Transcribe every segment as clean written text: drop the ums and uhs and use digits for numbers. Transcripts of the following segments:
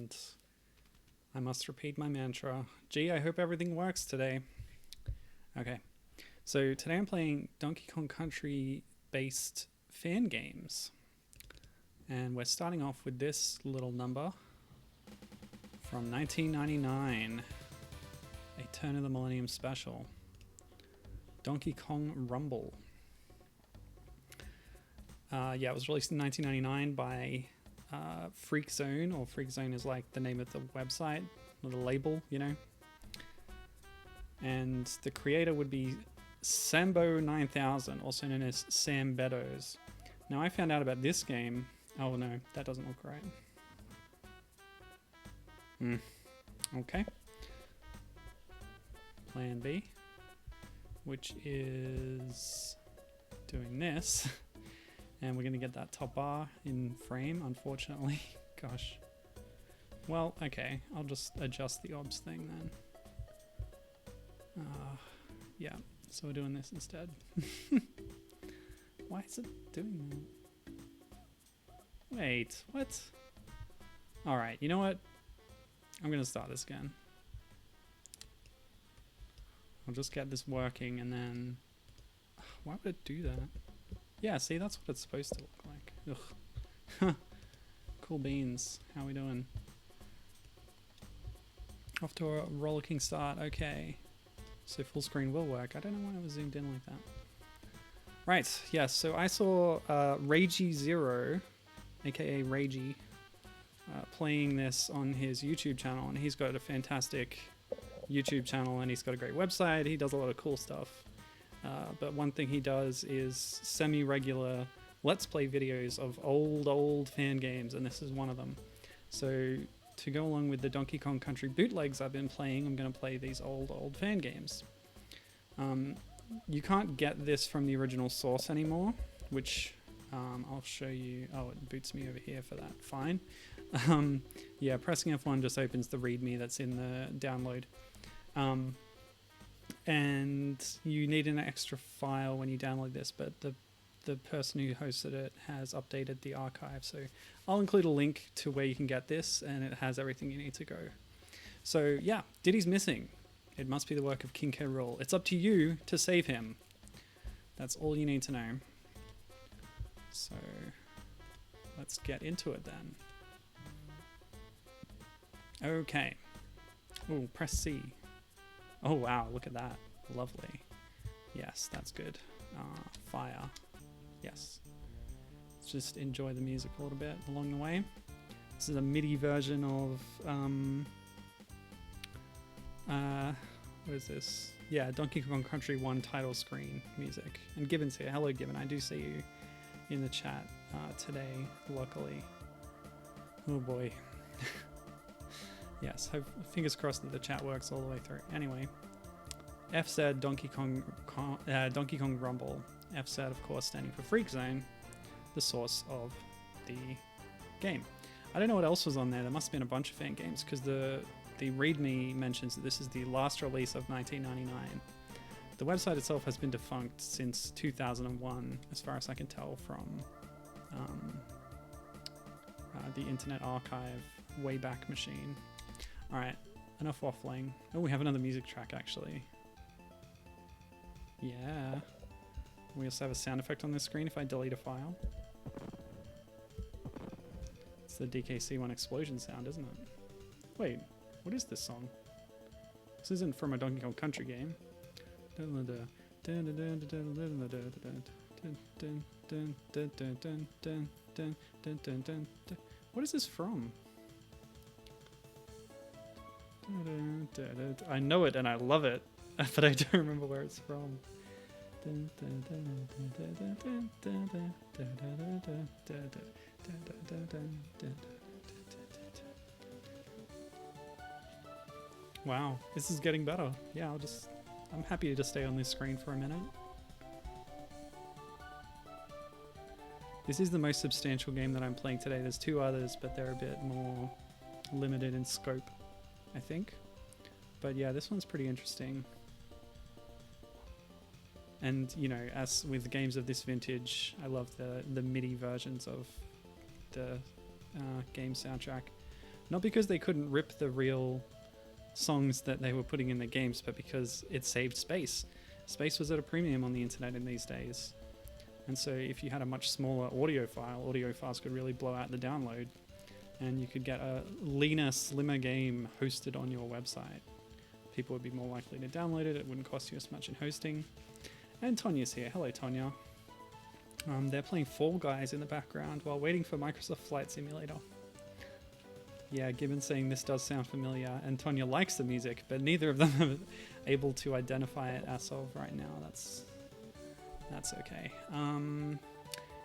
and I must repeat my mantra. Gee, I hope everything works today. Okay, so today I'm playing Donkey Kong Country based fan games, and we're starting off with this little number from 1999, a Turn of the Millennium special, Donkey Kong Rumble. Yeah, it was released in 1999 by Freakzone, or Freakzone is like the name of the website, or the label, you know. And the creator would be Sambo9000, also known as Sam Beddoes. Now I found out about this game. Oh no, that doesn't look right. Okay. Plan B, which is doing this. And we're going to get that top bar in frame, unfortunately. Gosh. Well, okay. I'll just adjust the obs thing then. Yeah, so we're doing this instead. Why is it doing that? Wait, what? Alright, you know what? I'm going to start this again. I'll just get this working and then... Why would it do that? Yeah, see, that's what it's supposed to look like. Ugh. Cool beans. How we doing? Off to a rollicking start. Okay. So full screen will work. I don't know why it was zoomed in like that. Right, yes, so I saw Ragey0, aka Ragey, playing this on his YouTube channel, and he's got a fantastic YouTube channel, and he's got a great website. He does a lot of cool stuff. But one thing he does is semi-regular Let's Play videos of old fan games, and this is one of them. So to go along with the Donkey Kong Country bootlegs I've been playing, I'm going to play these old fan games. You can't get this from the original source anymore, which I'll show you. Oh, it boots me over here for that. Fine. Yeah, pressing F1 just opens the README that's in the download. And you need an extra file when you download this, but the person who hosted it has updated the archive, so I'll include a link to where you can get this, and it has everything you need to go. So yeah, Diddy's missing. It must be the work of King K. Rool. It's up to you to save him. That's all you need to know. So let's get into it then. Okay. Oh, press C. Oh wow, look at that. Lovely. Yes, that's good. Fire. Yes. Let's just enjoy the music a little bit along the way. This is a MIDI version of what is this? Yeah, Donkey Kong Country 1 title screen music. And Gibbon's here. Hello Gibbon, I do see you in the chat today, luckily. Oh boy. Yes, fingers crossed that the chat works all the way through. Anyway, F said Donkey Kong Rumble. F said, of course, standing for Freakzone, the source of the game. I don't know what else was on there. There must have been a bunch of fan games, because the README mentions that this is the last release of 1999. The website itself has been defunct since 2001, as far as I can tell from the Internet Archive Wayback Machine. Alright, enough waffling. Oh, we have another music track, actually. Yeah. We also have a sound effect on this screen if I delete a file. It's the DKC1 explosion sound, isn't it? Wait, what is this song? This isn't from a Donkey Kong Country game. What is this from? I know it and I love it, but I don't remember where it's from. Wow, this is getting better. Yeah, I'm happy to just stay on this screen for a minute. This is the most substantial game that I'm playing today. There's two others, but they're a bit more limited in scope, I think. But yeah, this one's pretty interesting. And, you know, as with games of this vintage, I love the MIDI versions of the game soundtrack. Not because they couldn't rip the real songs that they were putting in the games, but because it saved space. Space was at a premium on the internet in these days. And so if you had a much smaller audio files could really blow out the download. And you could get a leaner, slimmer game hosted on your website. People would be more likely to download it. It wouldn't cost you as much in hosting. And Tonya's here. Hello, Tonya. They're playing Fall Guys in the background while waiting for Microsoft Flight Simulator. Yeah, Gibbons saying this does sound familiar, and Tonya likes the music, but neither of them are able to identify it as of right now. That's okay.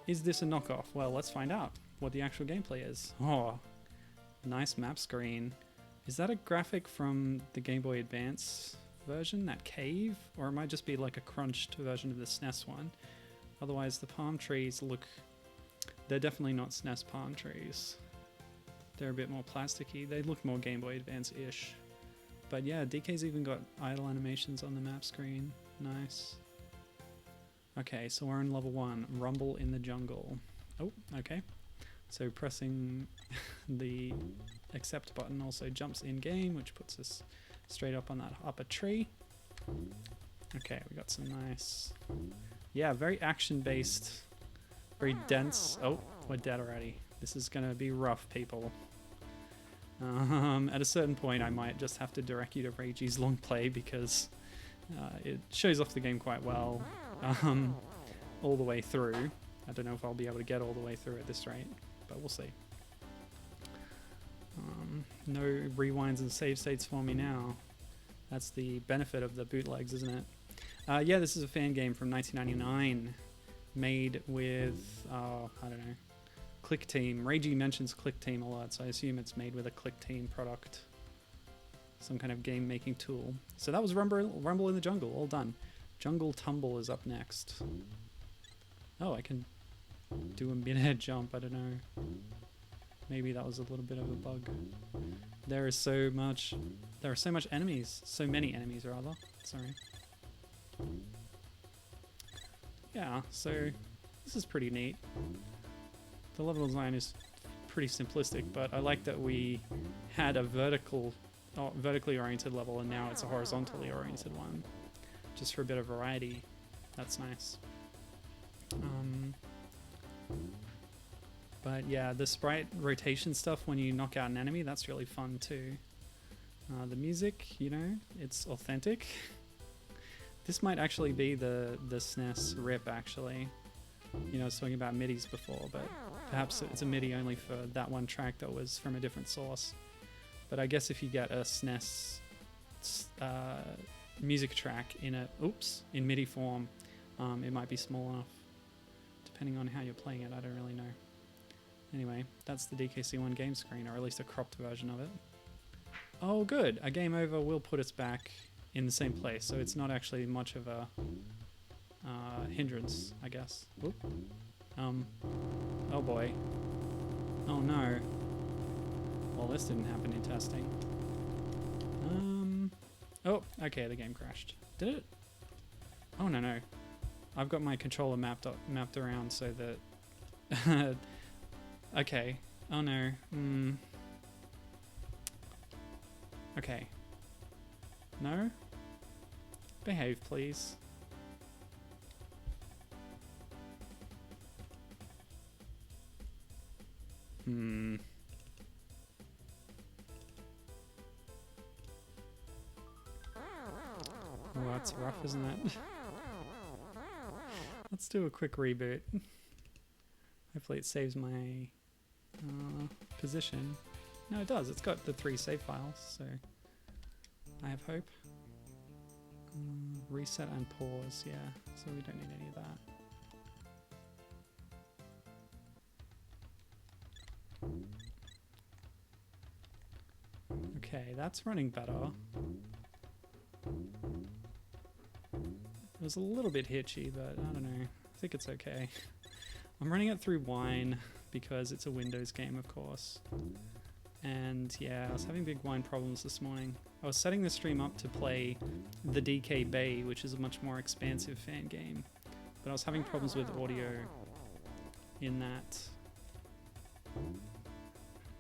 Is this a knockoff? Well, let's find out what the actual gameplay is. Oh, nice map screen. Is that a graphic from the Game Boy Advance version, that cave? Or it might just be like a crunched version of the SNES one. Otherwise, the palm trees look... They're definitely not SNES palm trees. They're a bit more plasticky. They look more Game Boy Advance-ish. But yeah, DK's even got idle animations on the map screen. Nice. Okay, so we're in level 1, Rumble in the Jungle. Oh, okay. So pressing the accept button also jumps in game, which puts us straight up on that upper tree. Okay, we got some nice... Yeah, very action-based, very dense... Oh, we're dead already. This is gonna be rough, people. At a certain point, I might just have to direct you to Reiji's long play because it shows off the game quite well all the way through. I don't know if I'll be able to get all the way through at this rate, but we'll see. No rewinds and save states for me now. That's the benefit of the bootlegs, isn't it? Yeah, this is a fan game from 1999, made with, I don't know, Click Team. Reiji mentions Click Team a lot, so I assume it's made with a Click Team product. Some kind of game making tool. So that was Rumble in the Jungle, all done. Jungle Tumble is up next. Oh, I can do a mid-air jump, I don't know. Maybe that was a little bit of a bug. There are so much enemies. So many enemies, rather. Sorry. Yeah, so this is pretty neat. The level design is pretty simplistic, but I like that we had a vertically oriented level and now it's a horizontally oriented one. Just for a bit of variety. That's nice. But yeah, the sprite rotation stuff when you knock out an enemy, that's really fun too. The music, you know, it's authentic. This might actually be the SNES rip, actually. You know, I was talking about midis before, but perhaps it's a midi only for that one track that was from a different source. But I guess if you get a SNES music track in in MIDI form, it might be small enough. Depending on how you're playing it, I don't really know. Anyway, that's the DKC1 game screen, or at least a cropped version of it. Oh good, a game over will put us back in the same place, so it's not actually much of a hindrance, I guess. Oop. Oh boy. Oh no. Well, this didn't happen in testing. Oh, okay, the game crashed. Did it? Oh no. I've got my controller mapped around so that... Okay. Oh no. Okay. No? Behave, please. Oh, that's rough, isn't it? Let's do a quick reboot. Hopefully it saves my position. No, it does. It's got the 3 save files, so I have hope. Reset and pause, yeah. So we don't need any of that. Okay, that's running better. It was a little bit hitchy, but I don't know. I think it's okay. I'm running it through Wine because it's a Windows game, of course. And yeah, I was having big Wine problems this morning. I was setting the stream up to play the DK Bay, which is a much more expansive fan game. But I was having problems with audio in that.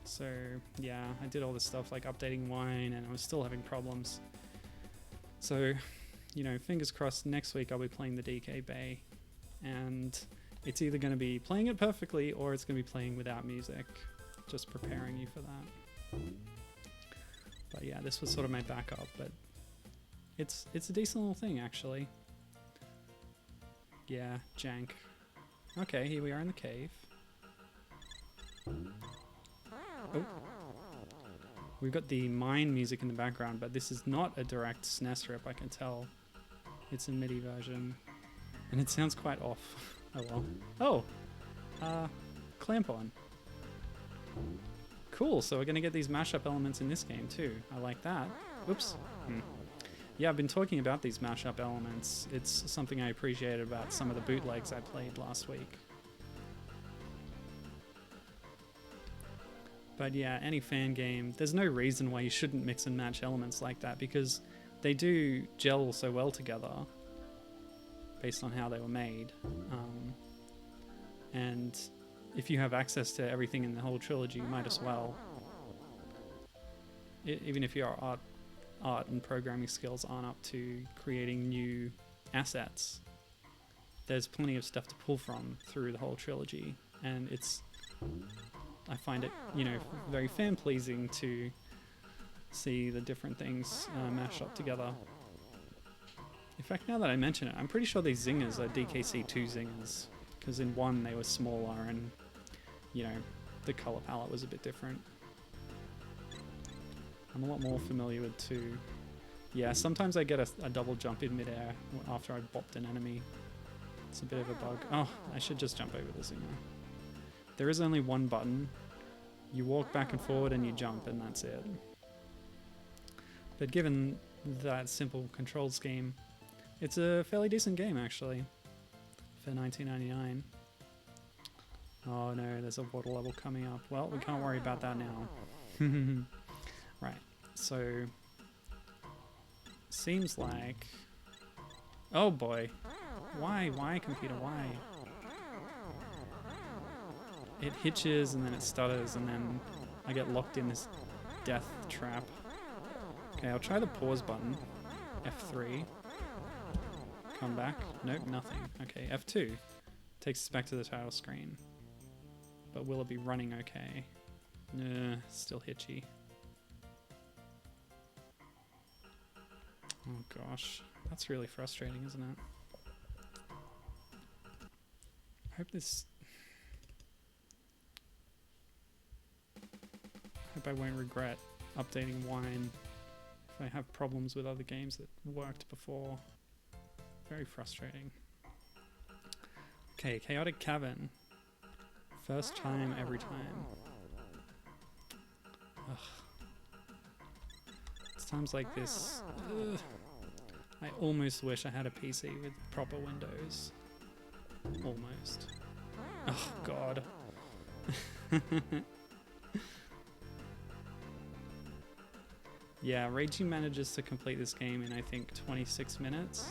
So yeah, I did all this stuff like updating wine, and I was still having problems. So, you know, fingers crossed next week I'll be playing the DK Bay, and it's either going to be playing it perfectly or it's going to be playing without music. Just preparing you for that. But yeah, this was sort of my backup, but it's a decent little thing actually. Yeah, jank. Okay, here we are in the cave. Oh. We've got the mine music in the background, but this is not a direct SNES rip, I can tell. It's a MIDI version. And it sounds quite off. Oh well. Oh! Clamp on. Cool, so we're going to get these mashup elements in this game too. I like that. Oops. Yeah, I've been talking about these mashup elements. It's something I appreciated about some of the bootlegs I played last week. But yeah, any fan game, there's no reason why you shouldn't mix and match elements like that, because they do gel so well together based on how they were made. And if you have access to everything in the whole trilogy, you might as well. Even if your art and programming skills aren't up to creating new assets, there's plenty of stuff to pull from through the whole trilogy, and I find it, you know, very fan pleasing to see the different things mash up together. In fact, now that I mention it, I'm pretty sure these zingers are DKC2 zingers, because in 1 they were smaller and, you know, the color palette was a bit different. I'm a lot more familiar with 2. Yeah, sometimes I get a double jump in midair after I've bopped an enemy. It's a bit of a bug. Oh, I should just jump over the zinger. There is only one button. You walk back and forward and you jump, and that's it. But given that simple control scheme, it's a fairly decent game actually for 1999. Oh no, there's a water level coming up. Well, we can't worry about that now. Right, so seems like, oh boy, why computer, why? It hitches and then it stutters and then I get locked in this death trap. Okay, I'll try the pause button. F3. Come back. Nope, nothing. Okay, F2. Takes us back to the title screen. But will it be running okay? Nah, still hitchy. Oh gosh, that's really frustrating, isn't it? I hope I won't regret updating Wine if I have problems with other games that worked before. Very frustrating. Okay, Chaotic Cavern. First time, every time. Ugh. It's times like this. Ugh. I almost wish I had a PC with proper Windows. Almost. Oh god. Yeah, Reiji manages to complete this game in I think 26 minutes.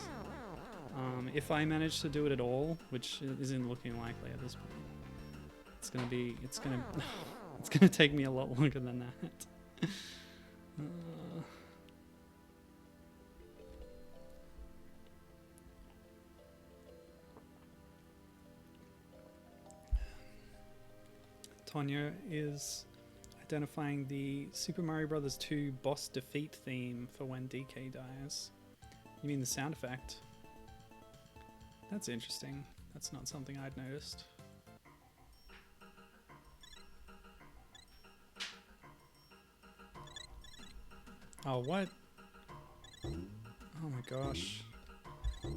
If I manage to do it at all, which isn't looking likely at this point, it's gonna take me a lot longer than that. Tonya is identifying the Super Mario Bros. 2 boss defeat theme for when DK dies. You mean the sound effect? That's interesting. That's not something I'd noticed. Oh, what? Oh my gosh.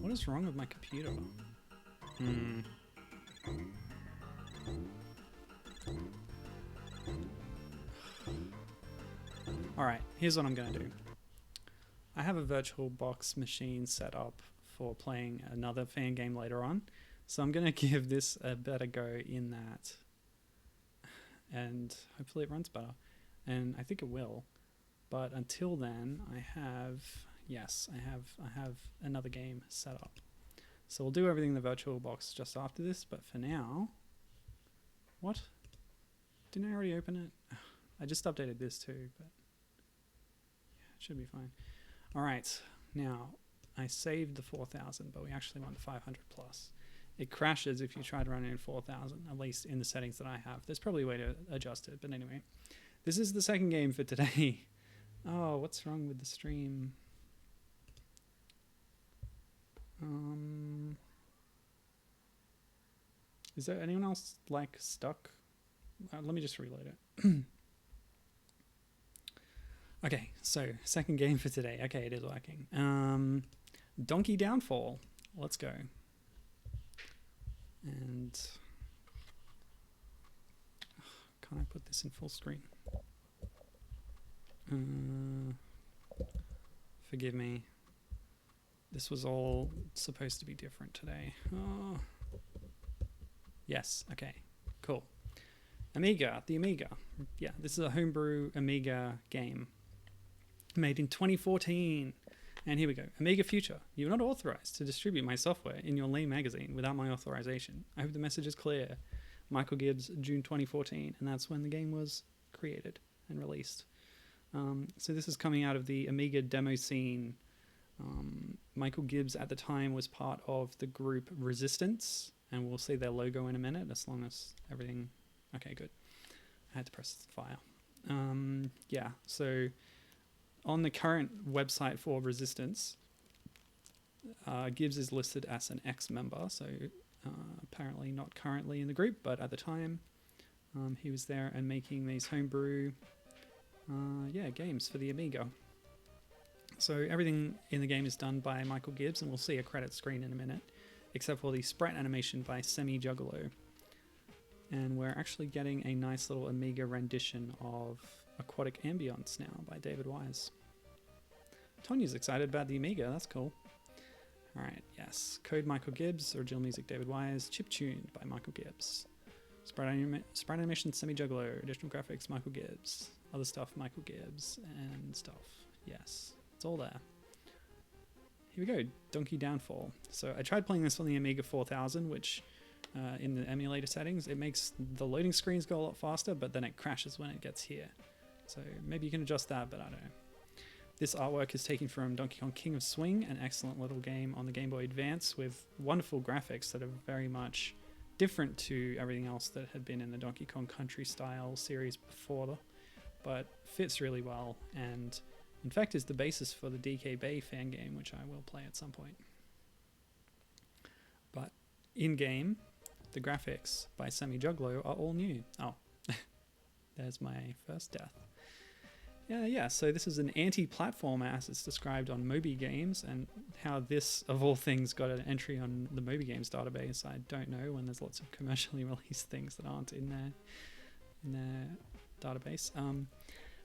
What is wrong with my computer? Alright, here's what I'm going to do. I have a VirtualBox machine set up for playing another fan game later on, so I'm going to give this a better go in that, and hopefully it runs better, and I think it will. But until then, I have another game set up. So we'll do everything in the VirtualBox just after this, but for now... What? Didn't I already open it? I just updated this too, but yeah, it should be fine. All right, now I saved the 4000, but we actually want the 500 plus. It crashes if you try to run it in 4000, at least in the settings that I have. There's probably a way to adjust it, but anyway. This is the second game for today. Oh, what's wrong with the stream? Is there anyone else like stuck? Let me just reload it. Okay, so second game for today. Okay, it is working. Donkey Downfall. Let's go. And can I put this in full screen? Forgive me. This was all supposed to be different today. Oh. Yes, okay, cool. Amiga, the Amiga. Yeah, this is a homebrew Amiga game made in 2014. And here we go. Amiga Future. You are not authorized to distribute my software in your lame magazine without my authorization. I hope the message is clear. Michael Gibs, June 2014. And that's when the game was created and released. So this is coming out of the Amiga demo scene. Michael Gibs at the time was part of the group Resistance. And we'll see their logo in a minute, as long as everything... Okay, good. I had to press file. Yeah, so... On the current website for Resistance, Gibbs is listed as an ex-member, so apparently not currently in the group, but at the time he was there and making these homebrew games for the Amiga. So everything in the game is done by Michael Gibs, and we'll see a credit screen in a minute, except for the sprite animation by Semi-Juggalo. And we're actually getting a nice little Amiga rendition of Aquatic Ambiance now by David Wise. Tonya's excited about the Amiga, that's cool. Alright, yes. Code Michael Gibs, original music David Wise, chip tuned by Michael Gibbs. Sprite animation Semi-Juggalo, additional graphics Michael Gibbs, other stuff Michael Gibbs, and stuff. Yes, it's all there. Here we go, Donkey Downfall. So I tried playing this on the Amiga 4000, which in the emulator settings, it makes the loading screens go a lot faster, but then it crashes when it gets here. So maybe you can adjust that, but I don't know. This artwork is taken from Donkey Kong King of Swing, an excellent little game on the Game Boy Advance with wonderful graphics that are very much different to everything else that had been in the Donkey Kong Country style series before, but fits really well, and in fact is the basis for the DK Bay fan game, which I will play at some point. But in-game, the graphics by Semi-Juggalo are all new. Oh, there's my first death. Yeah, so this is an anti-platformer as it's described on Moby Games, and how this, of all things, got an entry on the Moby Games database, I don't know, when there's lots of commercially released things that aren't in their database.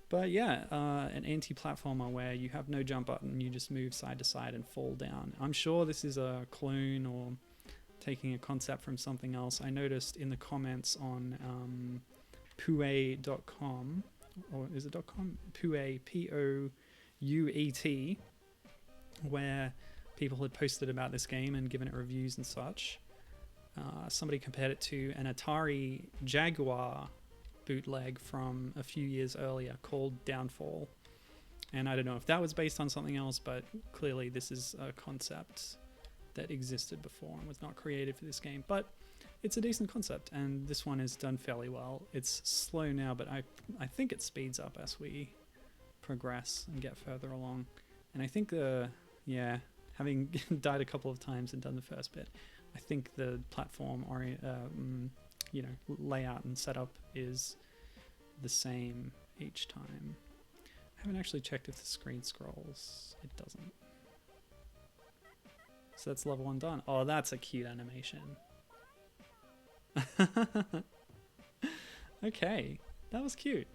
But yeah, an anti-platformer where you have no jump button, you just move side to side and fall down. I'm sure this is a clone or taking a concept from something else. I noticed in the comments on pouet.com, or is it .com? Pouet, P-O-U-E-T, where people had posted about this game and given it reviews and such. Somebody compared it to an Atari Jaguar bootleg from a few years earlier called Downfall. And I don't know if that was based on something else, but clearly this is a concept that existed before and was not created for this game. But it's a decent concept, and this one is done fairly well. It's slow now, but I think it speeds up as we progress and get further along. And I think having died a couple of times and done the first bit, I think the platform layout and setup is the same each time. I haven't actually checked if the screen scrolls. It doesn't. So that's level 1 done. Oh, that's a cute animation. Okay, that was cute.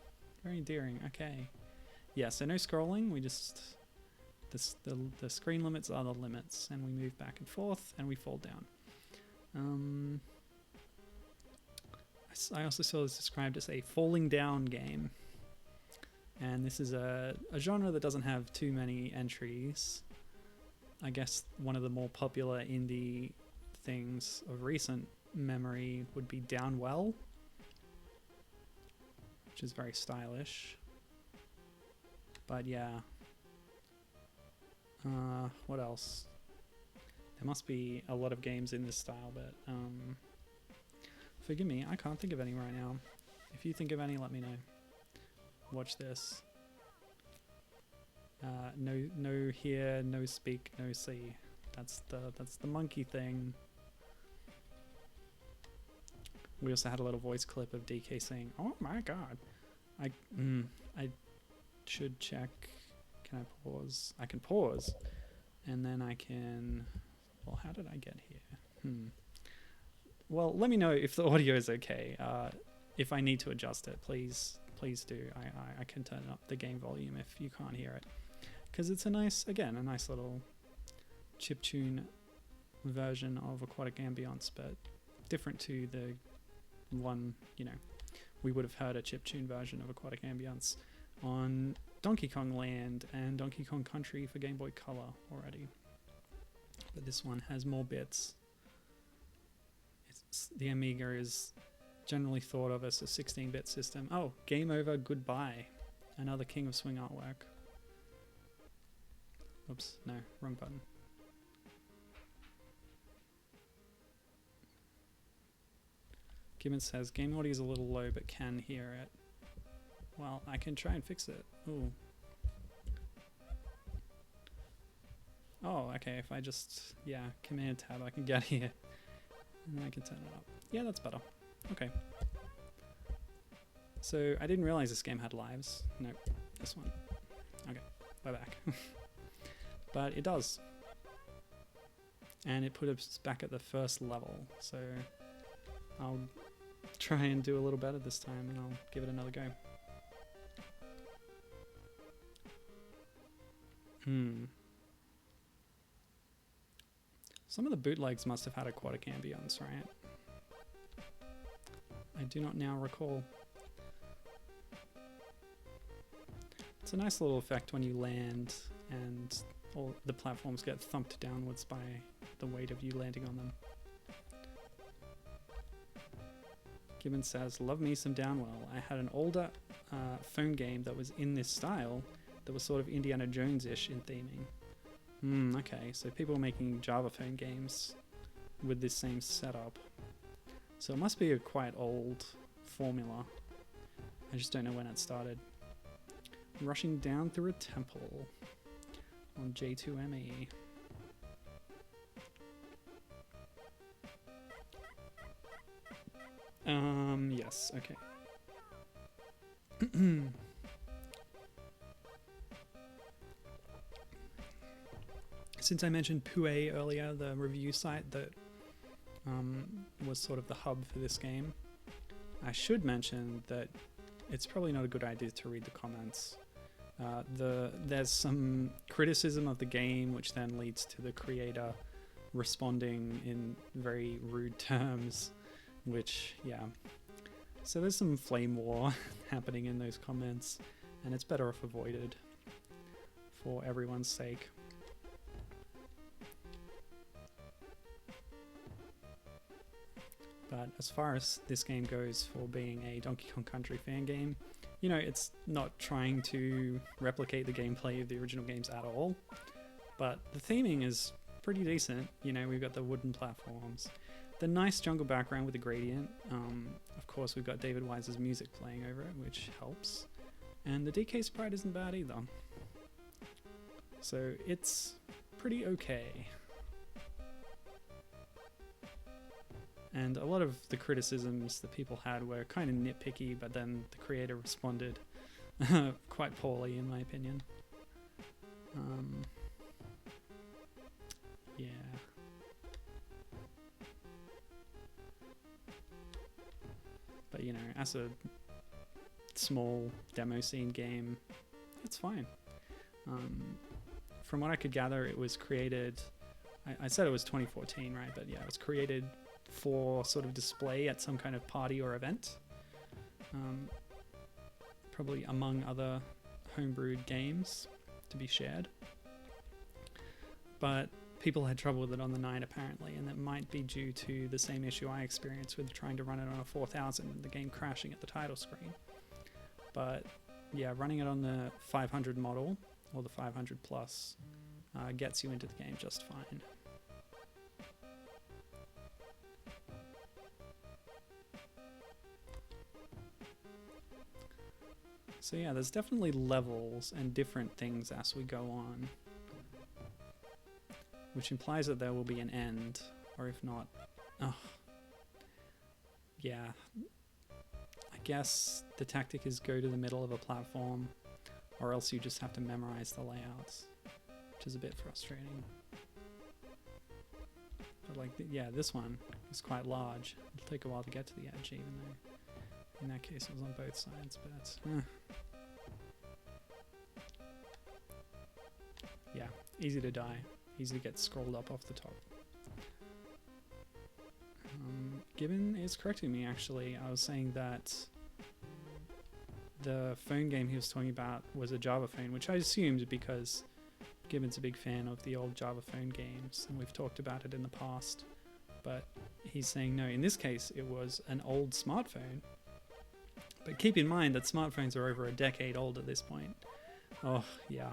Very endearing. Okay. Yeah, so no scrolling. We just... The screen limits are the limits, and we move back and forth, and we fall down. I also saw this described as a falling down game. And this is a genre that doesn't have too many entries. I guess one of the more popular indie things of recent memory would be Downwell, which is very stylish. But yeah. What else? There must be a lot of games in this style, but forgive me, I can't think of any right now. If you think of any, let me know. Watch this. No hear, no speak, no see. That's the monkey thing. We also had a little voice clip of DK saying, "Oh my god." I should check. Can I pause? I can pause. And then I can... Well, how did I get here? Well, let me know if the audio is okay. If I need to adjust it, please do. I can turn up the game volume if you can't hear it. Because it's a nice little chiptune version of Aquatic Ambiance, but different to the one, we would have heard a chiptune version of Aquatic Ambiance on Donkey Kong Land and Donkey Kong Country for Game Boy Color already. But this one has more bits. The Amiga is generally thought of as a 16-bit system. Oh, Game Over, Goodbye. Another King of Swing artwork. Oops, no, wrong button. Gibbons says, game audio is a little low but can hear it. Well, I can try and fix it. Ooh. Oh, okay, if I just, Command Tab, I can get here. And then I can turn it up. Yeah, that's better. Okay. So, I didn't realize this game had lives. Nope, this one. Okay, we're back. But it does. And it put us back at the first level, so I'll try and do a little better this time and I'll give it another go. Some of the bootlegs must have had Aquatic Ambiance, right? I do not now recall. It's a nice little effect when you land and all the platforms get thumped downwards by the weight of you landing on them. Gibbons says, love me some Downwell. I had an older phone game that was in this style that was sort of Indiana Jones-ish in theming. Okay, so people were making Java phone games with this same setup. So it must be a quite old formula. I just don't know when it started. Rushing down through a temple on J2ME. Yes, okay. Since I mentioned Pue earlier, the review site that was sort of the hub for this game, I should mention that it's probably not a good idea to read the comments. There's some criticism of the game, which then leads to the creator responding in very rude terms, which, So there's some flame war happening in those comments, and it's better off avoided for everyone's sake. But as far as this game goes for being a Donkey Kong Country fan game, it's not trying to replicate the gameplay of the original games at all, but the theming is pretty decent. We've got the wooden platforms, the nice jungle background with the gradient. Of course, we've got David Wise's music playing over it, which helps. And the DK sprite isn't bad either. So it's pretty okay. And a lot of the criticisms that people had were kind of nitpicky, but then the creator responded quite poorly, in my opinion. Yeah. But as a small demo scene game, it's fine. From what I could gather, it was created, I said it was 2014, right? But yeah, it was created for sort of display at some kind of party or event, probably among other homebrewed games to be shared. But people had trouble with it on the night apparently, and that might be due to the same issue I experienced with trying to run it on a 4000 and the game crashing at the title screen. but yeah, running it on the 500 model or the 500 plus gets you into the game just fine. So yeah, there's definitely levels and different things as we go on, which implies that there will be an end, or if not, oh, yeah. I guess the tactic is go to the middle of a platform, or else you just have to memorize the layouts, which is a bit frustrating. But like, yeah, this one is quite large. It'll take a while to get to the edge, even though in that case it was on both sides, but yeah, easy to die, easy to get scrolled up off the top. Gibbon is correcting me, actually. I was saying that the phone game he was talking about was a Java phone, which I assumed because Gibbon's a big fan of the old Java phone games, and we've talked about it in the past. But he's saying no, in this case it was an old smartphone. But keep in mind that smartphones are over a decade old at this point. Oh, yeah.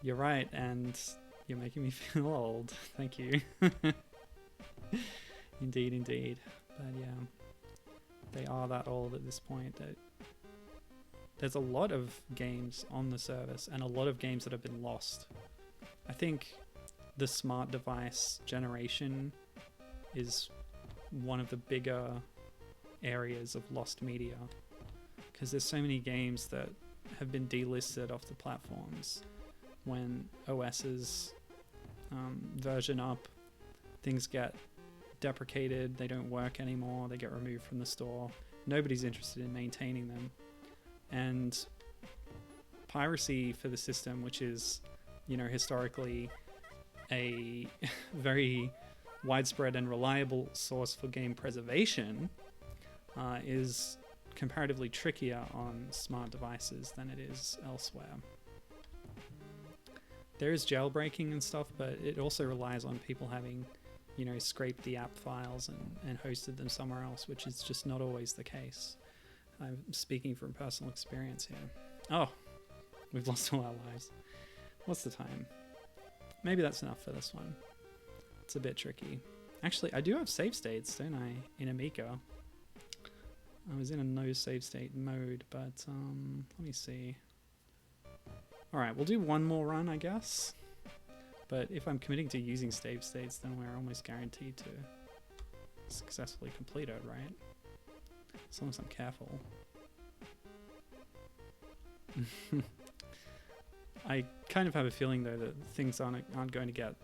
You're right, and you're making me feel old. Thank you. Indeed, indeed. But yeah, they are that old at this point. That there's a lot of games on the service and a lot of games that have been lost. I think the smart device generation is one of the bigger areas of lost media, because there's so many games that have been delisted off the platforms when OS's version up, things get deprecated, they don't work anymore, they get removed from the store. Nobody's interested in maintaining them. And piracy for the system, which is, you know, historically a very widespread and reliable source for game preservation, is comparatively trickier on smart devices than it is elsewhere. There is jailbreaking and stuff, but it also relies on people having, you know, scraped the app files and hosted them somewhere else, which is just not always the case. I'm speaking from personal experience here. Oh, we've lost all our lives. What's the time? Maybe that's enough for this one. It's a bit tricky. Actually, I do have save states, don't I, in Amiga? I was in a no save state mode, but let me see. Alright, we'll do one more run, I guess. But if I'm committing to using save states, then we're almost guaranteed to successfully complete it, right? As long as I'm careful. I kind of have a feeling, though, that things aren't going to get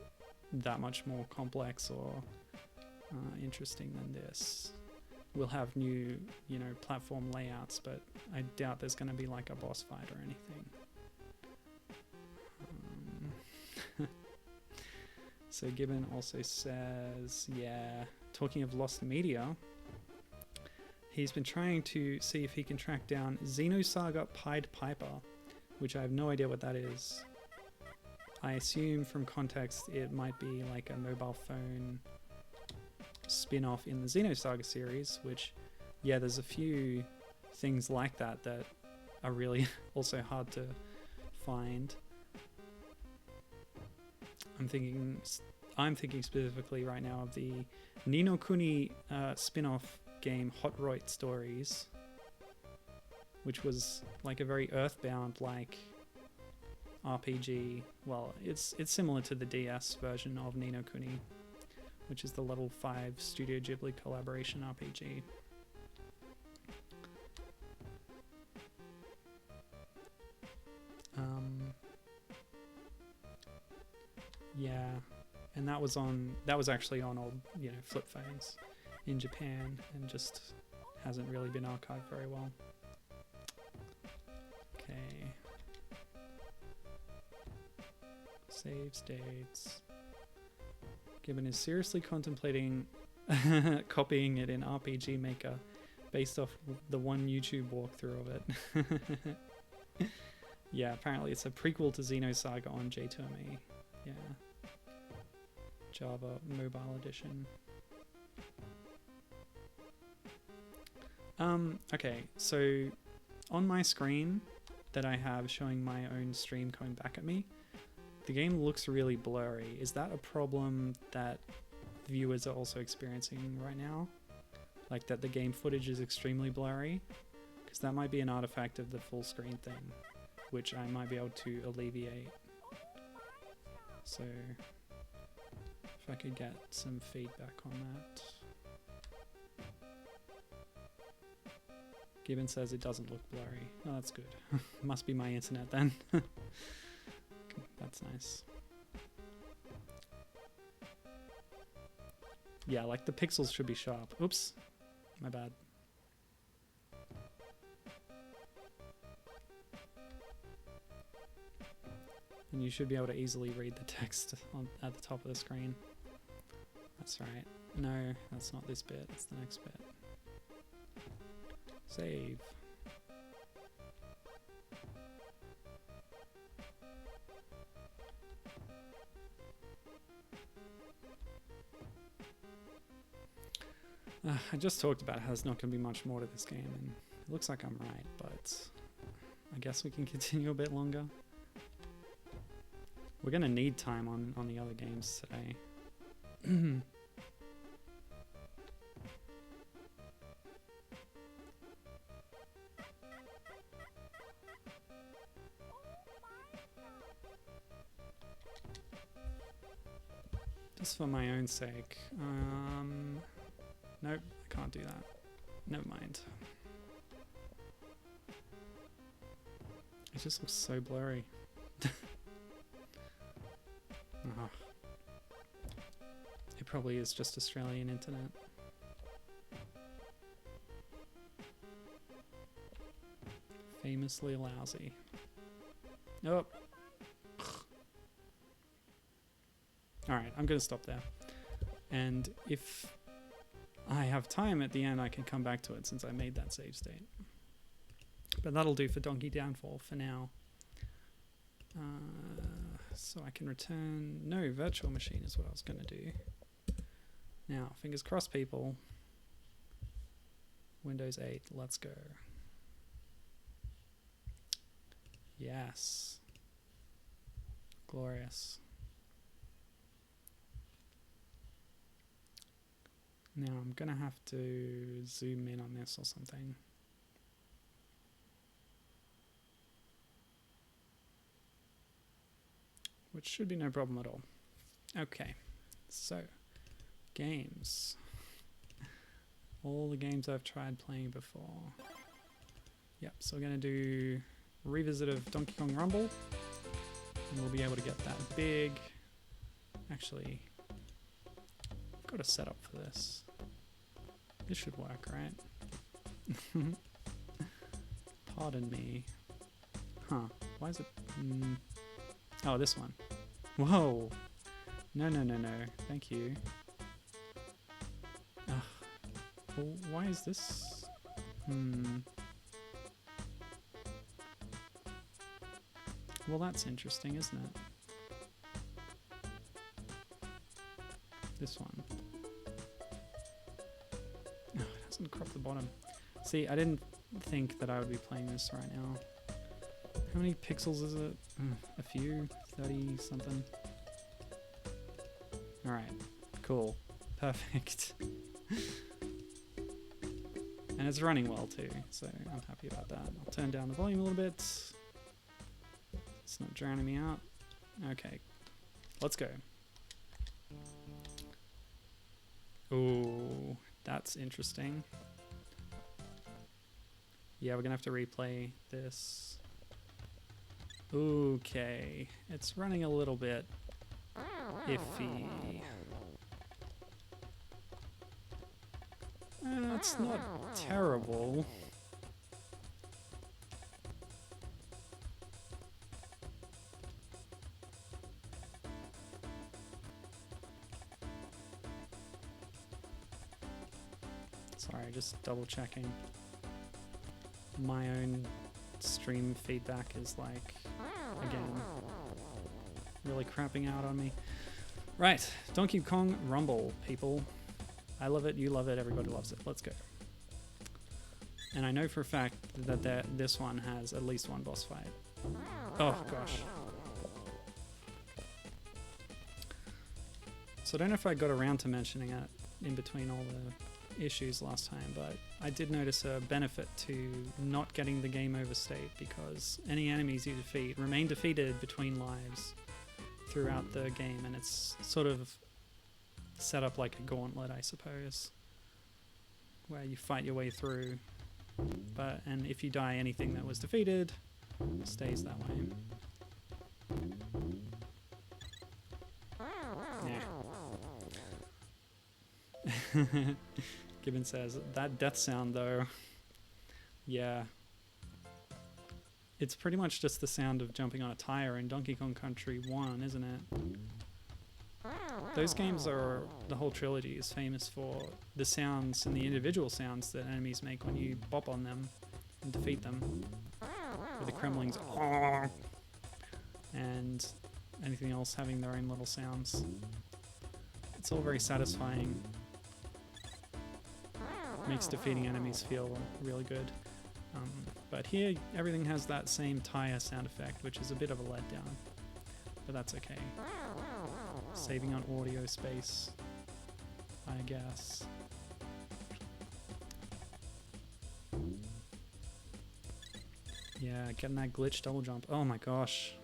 that much more complex or interesting than this. We'll have new, you know, platform layouts, but I doubt there's going to be like a boss fight or anything. So Gibbon also says, yeah, talking of lost media, he's been trying to see if he can track down Xenosaga Pied Piper, which I have no idea what that is. I assume from context it might be like a mobile phone spin-off in the Xenosaga series, which, yeah, there's a few things like that that are really also hard to find. I'm thinking specifically right now of the Ni no Kuni spin-off game Hot Roit Stories, which was like a very Earthbound-like RPG. Well, it's similar to the DS version of Ni no Kuni, which is the Level 5 Studio Ghibli collaboration RPG. Yeah, and that was actually on old, you know, flip phones in Japan, and just hasn't really been archived very well. Okay. Save states. Gibbon is seriously contemplating copying it in RPG Maker based off the one YouTube walkthrough of it. Yeah, apparently it's a prequel to Xenosaga on J2ME. Yeah. Java Mobile Edition. Okay, so on my screen that I have showing my own stream coming back at me, the game looks really blurry. Is that a problem that viewers are also experiencing right now? Like that the game footage is extremely blurry? Because that might be an artifact of the full screen thing, which I might be able to alleviate. So if I could get some feedback on that. Gibbon says it doesn't look blurry. Oh, that's good. Must be my internet then. That's nice. Yeah, like the pixels should be sharp. Oops, my bad. And you should be able to easily read the text at the top of the screen. That's right. No, that's not this bit. It's the next bit. Save. I just talked about how there's not going to be much more to this game, and it looks like I'm right, but I guess we can continue a bit longer. We're going to need time on the other games today. Just for my own sake. Nope, I can't do that. Never mind. It just looks so blurry. Oh. It probably is just Australian internet. Famously lousy. Nope. Alright, I'm going to stop there. And if I have time at the end, I can come back to it since I made that save state. But that'll do for Donkey Downfall for now. So I can return... No, virtual machine is what I was going to do. Now, fingers crossed, people. Windows 8, let's go. Yes. Glorious. Now I'm going to have to zoom in on this or something. Which should be no problem at all. Okay, so games. All the games I've tried playing before. Yep, so we're going to do revisit of Donkey Kong Rumble. And we'll be able to get that big. Actually, I've got a setup for this. This should work, right? Pardon me. Huh, why is it... Oh, this one. Whoa. No, no, no, no. Thank you. Ugh. Well, why is this? Well, that's interesting, isn't it? This one. Oh, it hasn't cropped the bottom. See, I didn't think that I would be playing this right now. How many pixels is it? A few? 30 something? Alright, cool. Perfect. And it's running well too, so I'm happy about that. I'll turn down the volume a little bit. It's not drowning me out. Okay, let's go. Ooh, that's interesting. Yeah, we're gonna have to replay this. Okay, it's running a little bit iffy. It's not terrible. Sorry, just double checking. My own stream feedback is like, again, really crapping out on me. Right, Donkey Kong Rumble, people. I love it, you love it, everybody loves it. Let's go. And I know for a fact that this one has at least one boss fight. Oh gosh. So I don't know if I got around to mentioning it in between all the issues last time, but I did notice a benefit to not getting the game over state, because any enemies you defeat remain defeated between lives throughout the game, and it's sort of set up like a gauntlet, I suppose, where you fight your way through, and if you die, anything that was defeated stays that way. Yeah. Gibbon says, that death sound though, yeah. It's pretty much just the sound of jumping on a tire in Donkey Kong Country 1, isn't it? Those games are, the whole trilogy is famous for the sounds and the individual sounds that enemies make when you bop on them and defeat them. With the Kremlings, and anything else having their own little sounds. It's all very satisfying. Makes defeating enemies feel really good. But here, everything has that same tire sound effect, which is a bit of a letdown. But that's okay. Saving on audio space, I guess. Yeah, getting that glitch double jump. Oh my gosh.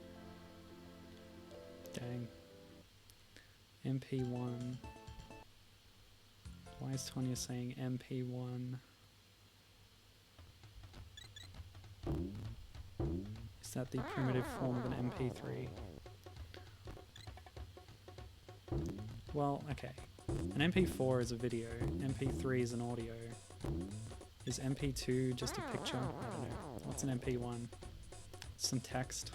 Dang. MP1. Why is Tonya saying MP1? Is that the primitive form of an MP3? Well, okay. An MP4 is a video, MP3 is an audio. Is MP2 just a picture? I don't know. What's an MP1? Some text.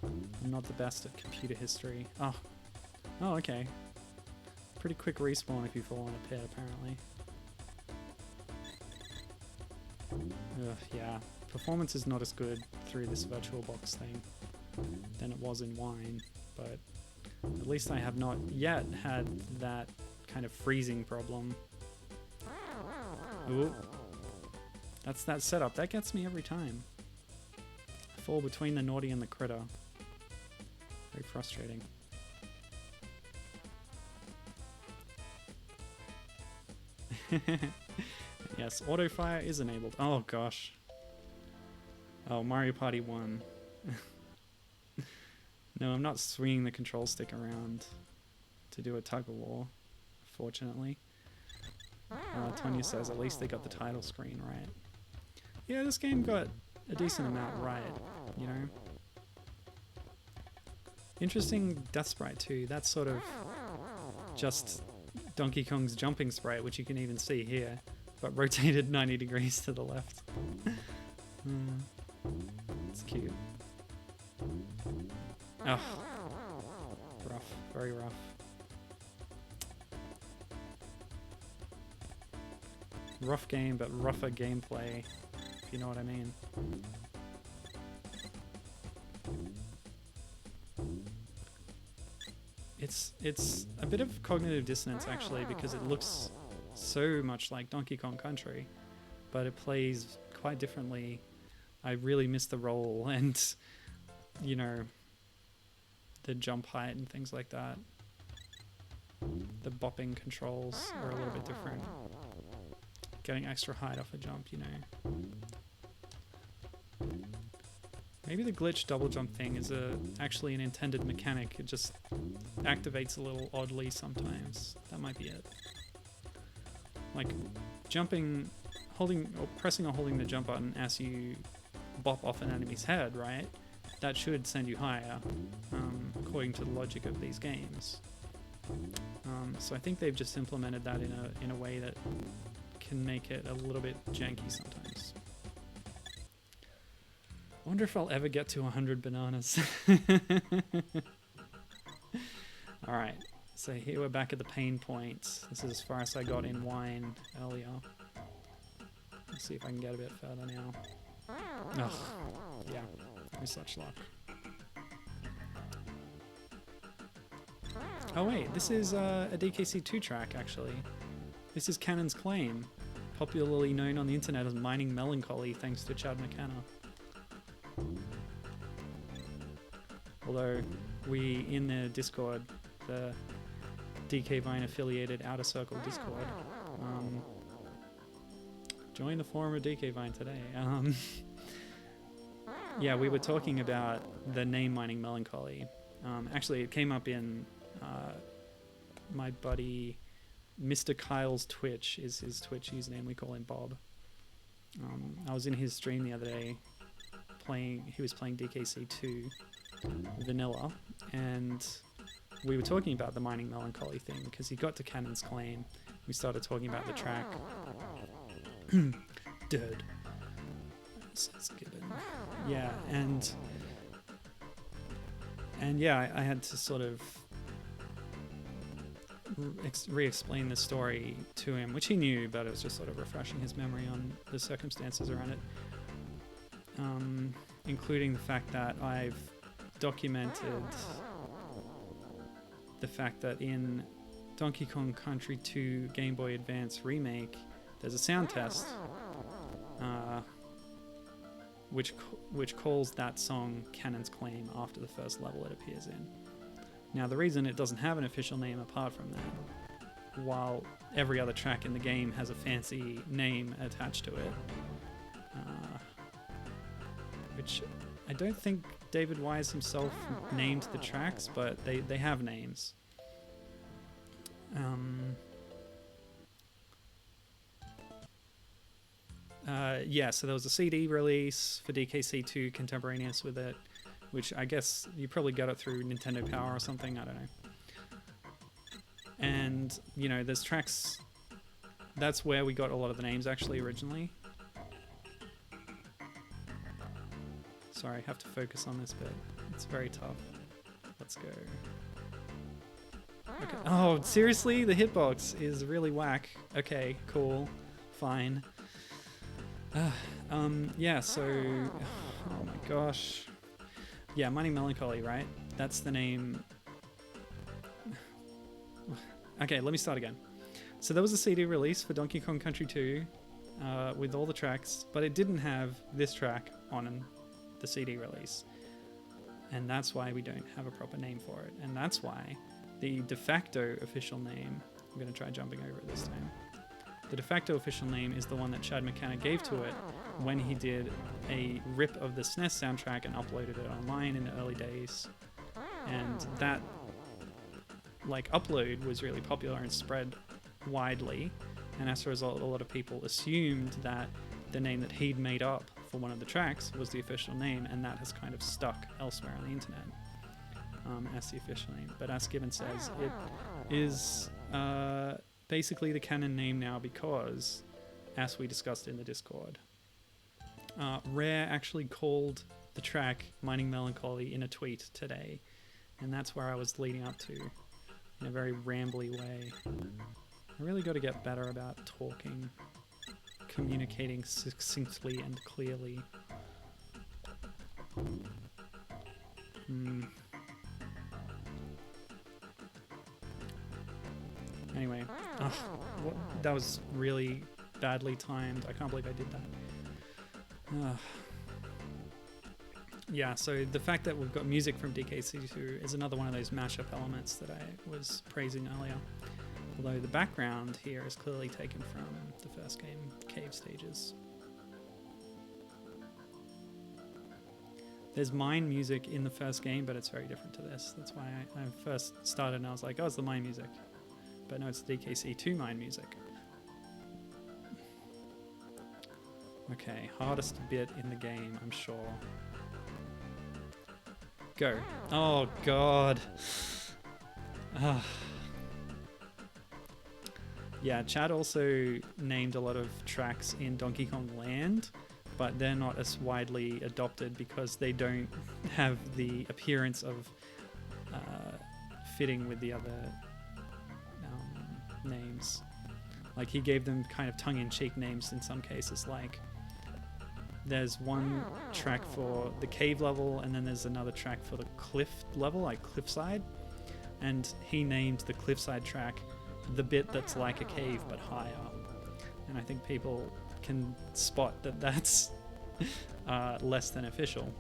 I'm not the best at computer history. Oh, okay. Pretty quick respawn if you fall in a pit, apparently. Ugh, yeah. Performance is not as good through this VirtualBox thing than it was in Wine, but at least I have not yet had that kind of freezing problem. Ooh. That's that setup. That gets me every time. I fall between the naughty and the critter. Very frustrating. Yes, auto fire is enabled. Oh gosh. Oh, Mario Party 1. No, I'm not swinging the control stick around to do a tug of war, fortunately. Tonya says at least they got the title screen right. Yeah, this game got a decent amount right, you know. Interesting death sprite too. That's sort of just Donkey Kong's jumping sprite, which you can even see here, but rotated 90 degrees to the left. It's cute. Oh, rough, very rough. Rough game, but rougher gameplay, if you know what I mean. It's a bit of cognitive dissonance actually, because it looks so much like Donkey Kong Country, but it plays quite differently. I really miss the roll and, you know, the jump height and things like that. The bopping controls are a little bit different. Getting extra height off a jump, you know. Maybe the glitch double jump thing is actually an intended mechanic. It just activates a little oddly sometimes. That might be it. Like jumping, pressing or holding the jump button as you bop off an enemy's head, right? That should send you higher, according to the logic of these games. So I think they've just implemented that in a way that can make it a little bit janky sometimes. I wonder if I'll ever get to 100 bananas. Alright, so here we're back at the pain point. This is as far as I got in Wine earlier. Let's see if I can get a bit further now. Ugh, yeah, no such luck. Oh wait, this is a DKC 2 track actually. This is Cannon's Claim, popularly known on the internet as Mining Melancholy, thanks to Chad McKenna. Although we, in the Discord, the DK Vine affiliated Outer Circle Discord, join the forum of DK Vine today. Yeah, we were talking about the name Mining Melancholy. Actually, it came up in my buddy Mr. Kyle's Twitch, is his Twitch username. We call him Bob. I was in his stream the other day he was playing DKC 2 vanilla, and we were talking about the Mining Melancholy thing because he got to Cannon's Claim. We started talking about the track Dead. Says Gibbon. Yeah, and yeah, I had to sort of re-explain the story to him, which he knew, but it was just sort of refreshing his memory on the circumstances around it, including the fact that I've documented the fact that in Donkey Kong Country 2 Game Boy Advance remake, there's a sound test which calls that song Cannon's Claim after the first level it appears in. Now, the reason it doesn't have an official name apart from that, while every other track in the game has a fancy name attached to it, which I don't think David Wise himself named the tracks, but they have names. Yeah, so there was a CD release for DKC2 contemporaneous with it, which I guess you probably got it through Nintendo Power or something, I don't know. And, you know, there's tracks... That's where we got a lot of the names, actually, originally. Sorry, I have to focus on this bit. It's very tough. Let's go. Okay. Oh, seriously? The hitbox is really whack. Okay, cool. Fine. Yeah, so... Oh my gosh. Yeah, Mining Melancholy, right? That's the name. Okay, let me start again. So there was a CD release for Donkey Kong Country 2 with all the tracks, but it didn't have this track on the CD release. And that's why we don't have a proper name for it. And that's why the de facto official name, I'm going to try jumping over it this time. The de facto official name is the one that Chad McKenna gave to it when he did a rip of the SNES soundtrack and uploaded it online in the early days. And that upload was really popular and spread widely, and as a result a lot of people assumed that the name that he'd made up for one of the tracks was the official name, and that has kind of stuck elsewhere on the internet as the official name. But as Gibbon says, it is basically the canon name now because, as we discussed in the Discord, Rare actually called the track Mining Melancholy in a tweet today, and that's where I was leading up to in a very rambly way. I really got to get better about talking, communicating succinctly and clearly. Anyway, that was really badly timed. I can't believe I did that. Yeah, so the fact that we've got music from DKC2 is another one of those mashup elements that I was praising earlier. Although the background here is clearly taken from the first game, Cave Stages. There's mine music in the first game, but it's very different to this. That's why I first started and I was like, oh, it's the mine music. But no, it's the DKC2 mine music. Okay, hardest bit in the game, I'm sure. Go. Oh, God. Yeah, Chad also named a lot of tracks in Donkey Kong Land, but they're not as widely adopted because they don't have the appearance of fitting with the other names. Like, he gave them kind of tongue-in-cheek names in some cases, like there's one track for the cave level and then there's another track for the cliff level, like Cliffside, and he named the Cliffside track the bit that's like a cave but higher. And I think people can spot that that's less than official.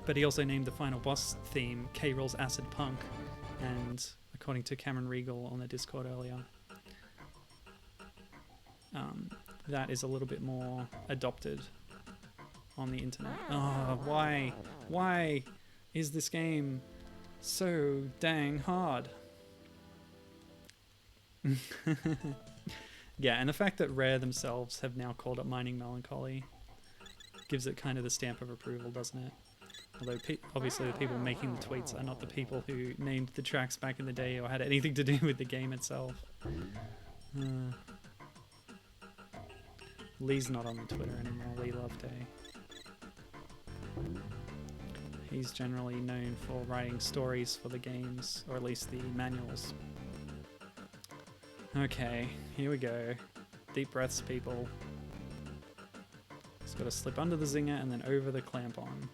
But he also named the final boss theme K-Rool's Acid Punk, and according to Cameron Regal on the Discord earlier, that is a little bit more adopted on the internet. Oh, why is this game so dang hard? Yeah, and the fact that Rare themselves have now called it Mining Melancholy gives it kind of the stamp of approval, doesn't it? Although obviously the people making the tweets are not the people who named the tracks back in the day or had anything to do with the game itself. Lee's not on the Twitter anymore, Lee Loveday. He's generally known for writing stories for the games, or at least the manuals. Okay, here we go. Deep breaths, people. Just gotta slip under the zinger and then over the clamp on.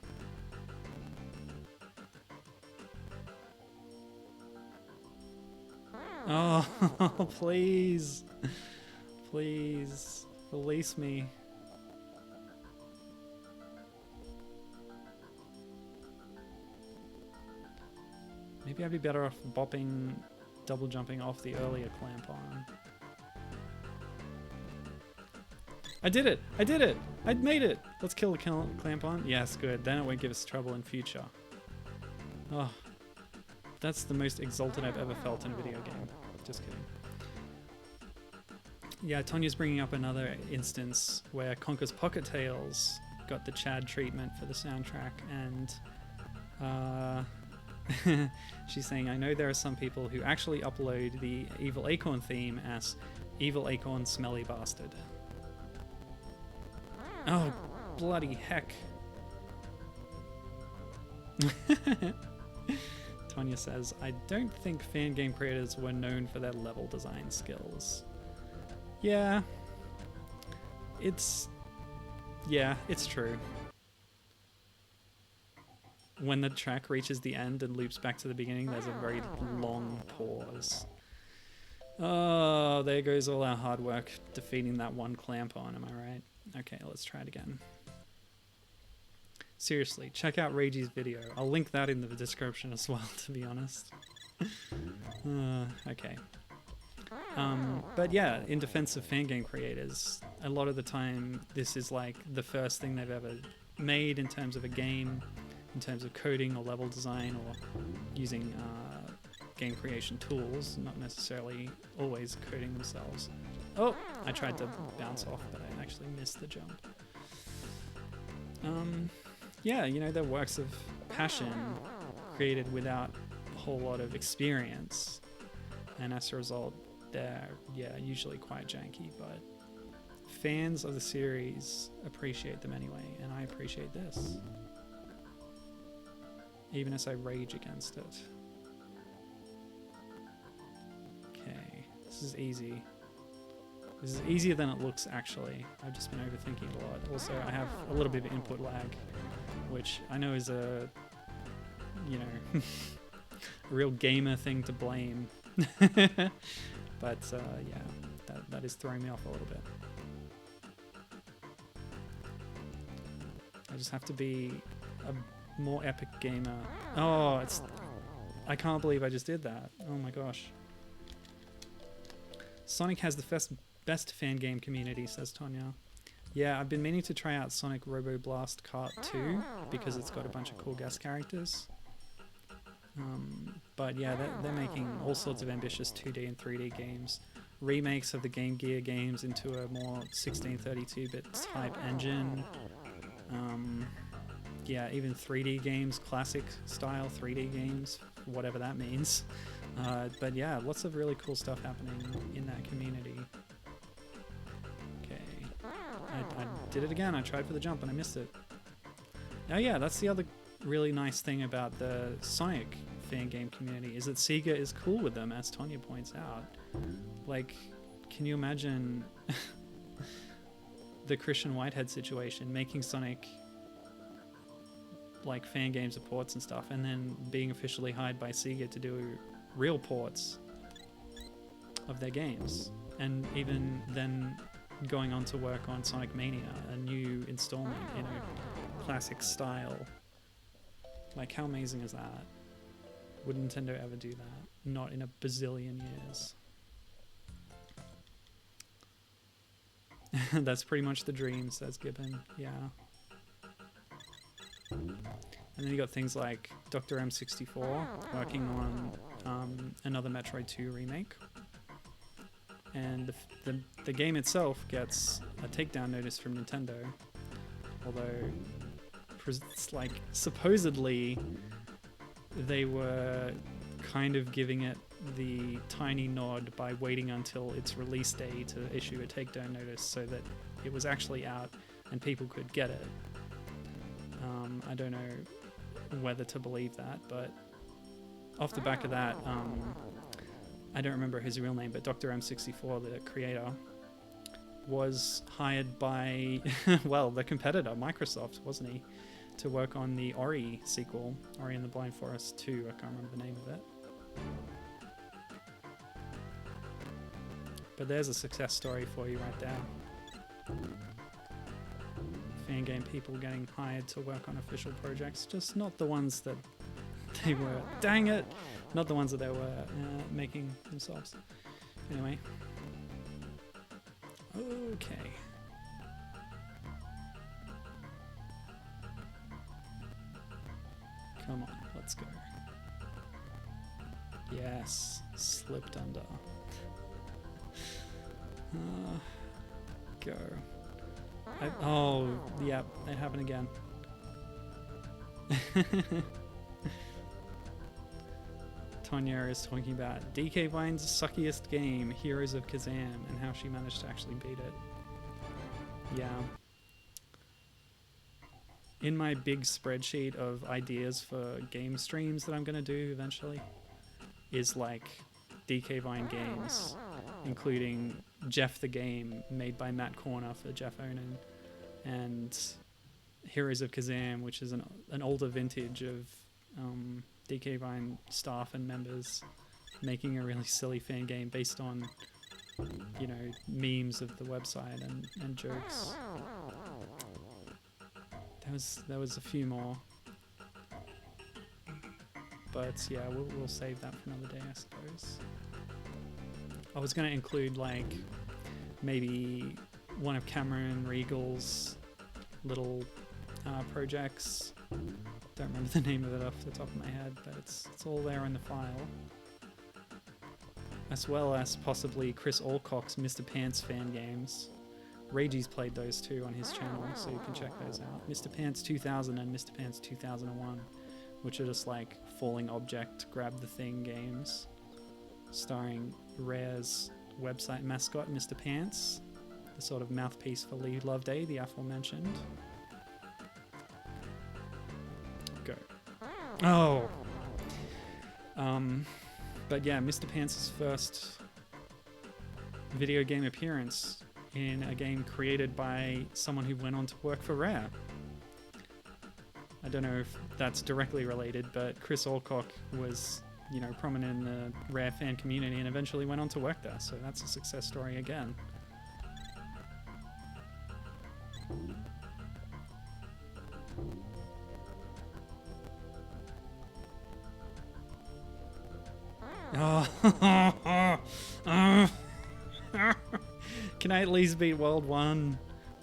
Oh, please. Please. Release me. Maybe I'd be better off bopping, double jumping off the earlier clamp on. I did it! I did it! I made it! Let's kill the clamp on. Yes, good. Then it won't give us trouble in future. Oh, that's the most exalted I've ever felt in a video game. Just kidding. Yeah, Tonya's bringing up another instance where Conker's Pocket Tales got the Chad treatment for the soundtrack, and she's saying, I know there are some people who actually upload the Evil Acorn theme as Evil Acorn Smelly Bastard. Oh, bloody heck. Tonya says, I don't think fan game creators were known for their level design skills. Yeah, it's true. When the track reaches the end and loops back to the beginning, there's a very long pause. Oh, there goes all our hard work defeating that one clamp on, am I right? Okay, let's try it again. Seriously, check out Reiji's video. I'll link that in the description as well, to be honest. Okay. But yeah, in defense of fan game creators, a lot of the time this is like the first thing they've ever made in terms of a game, in terms of coding or level design or using game creation tools, not necessarily always coding themselves. Oh, I tried to bounce off, but I actually missed the jump. Yeah, you know, they're works of passion created without a whole lot of experience, and as a result, they're, yeah, usually quite janky, but fans of the series appreciate them anyway, and I appreciate this, even as I rage against it. Okay, this is easy. This is easier than it looks, actually. I've just been overthinking it a lot. Also, I have a little bit of input lag, which I know is a, you know, a real gamer thing to blame. But yeah, that is throwing me off a little bit. I just have to be a more epic gamer. Oh, I can't believe I just did that. Oh my gosh. Sonic has the best fan game community, says Tonya. Yeah, I've been meaning to try out Sonic Robo Blast Kart 2 because it's got a bunch of cool guest characters. But yeah, they're making all sorts of ambitious 2D and 3D games. Remakes of the Game Gear games into a more 1632-bit type engine. Yeah, even 3D games, classic style 3D games, whatever that means. But yeah, lots of really cool stuff happening in that community. Okay, I did it again. I tried for the jump and I missed it. Oh yeah, that's the other really nice thing about the Sonic fan game community, is that Sega is cool with them, as Tonya points out. Like, can you imagine the Christian Whitehead situation, making Sonic like fan games of ports and stuff, and then being officially hired by Sega to do real ports of their games, and even then going on to work on Sonic Mania, a new installment in a classic style. Like, how amazing is that? Would Nintendo ever do that? Not in a bazillion years. That's pretty much the dream, says Gibbon. Yeah. And then you got things like Dr. M64 working on another Metroid 2 remake. And the game itself gets a takedown notice from Nintendo. Although, it's like, supposedly they were kind of giving it the tiny nod by waiting until its release day to issue a takedown notice so that it was actually out and people could get it. I don't know whether to believe that, but off the back of that, I don't remember his real name, but Dr. M64, the creator, was hired by, well, the competitor, Microsoft, wasn't he, to work on the Ori sequel, Ori and the Blind Forest 2, I can't remember the name of it. But there's a success story for you right there. Fan game people getting hired to work on official projects, just not the ones that they were, dang it, not the ones that they were making themselves. Anyway. Okay. Come on, let's go. Yes, slipped under. Go. Oh, yeah, it happened again. Tonya is talking about DK Vine's suckiest game, Heroes of Kazam, and how she managed to actually beat it. Yeah. In my big spreadsheet of ideas for game streams that I'm going to do eventually is like DK Vine games, including Jeff the Game, made by Matt Corner for Jeff Onan, and Heroes of Kazam, which is an older vintage of DK Vine staff and members making a really silly fan game based on, you know, memes of the website and jokes. There was a few more, but yeah, we'll save that for another day, I suppose. I was going to include like maybe one of Cameron Regal's little projects. Don't remember the name of it off the top of my head, but it's all there in the file. As well as possibly Chris Alcock's Mr. Pants fan games. Reggie's played those too on his channel, so you can check those out. Mr. Pants 2000 and Mr. Pants 2001, which are just like falling object, grab the thing games, starring Rare's website mascot, Mr. Pants, the sort of mouthpiece for Lee Loveday, the aforementioned. Go. Oh! But yeah, Mr. Pants' first video game appearance in a game created by someone who went on to work for Rare. I don't know if that's directly related, but Chris Alcock was, you know, prominent in the Rare fan community and eventually went on to work there, so that's a success story again. Oh. Can I at least beat World 1?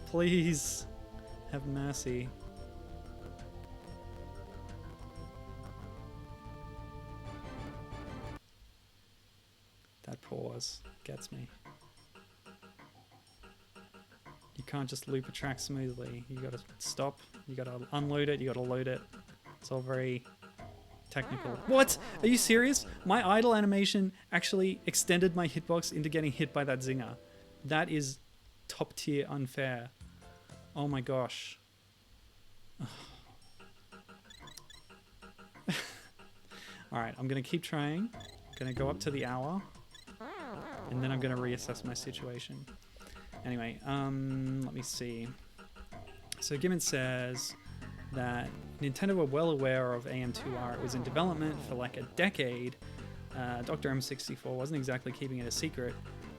Please. Have mercy. That pause gets me. You can't just loop a track smoothly. You gotta stop, you gotta unload it, you gotta load it. It's all very technical. What? Are you serious? My idle animation actually extended my hitbox into getting hit by that zinger. That is top tier unfair. Oh my gosh. Alright, I'm gonna keep trying. I'm gonna go up to the hour. And then I'm gonna reassess my situation. Anyway, let me see. So Gibbon says that Nintendo were well aware of AM2R. It was in development for like a decade, Dr. M64 wasn't exactly keeping it a secret.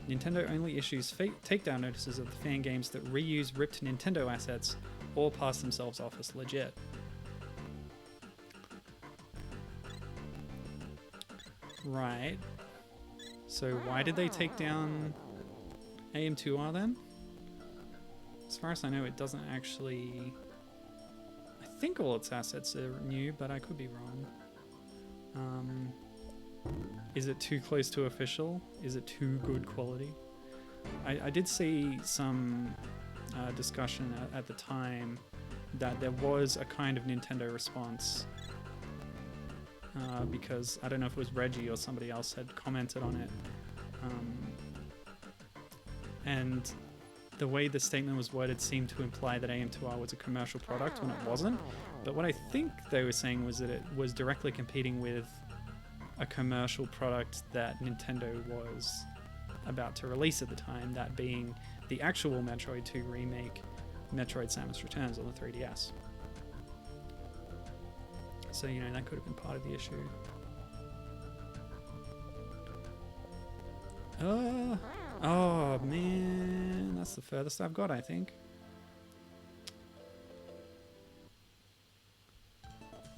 Nintendo only issues takedown notices of the fan games that reuse ripped Nintendo assets or pass themselves off as legit. Right. So why did they take down AM2R then? As far as I know, it doesn't actually... I think all its assets are new, but I could be wrong. Is it too close to official? Is it too good quality? I did see some discussion at the time that there was a kind of Nintendo response because I don't know if it was Reggie or somebody else had commented on it. And the way the statement was worded seemed to imply that AM2R was a commercial product when it wasn't. But what I think they were saying was that it was directly competing with a commercial product that Nintendo was about to release at the time, that being the actual Metroid 2 remake, Metroid Samus Returns on the 3DS. So, you know, that could have been part of the issue. Oh man, that's the furthest I've got, I think.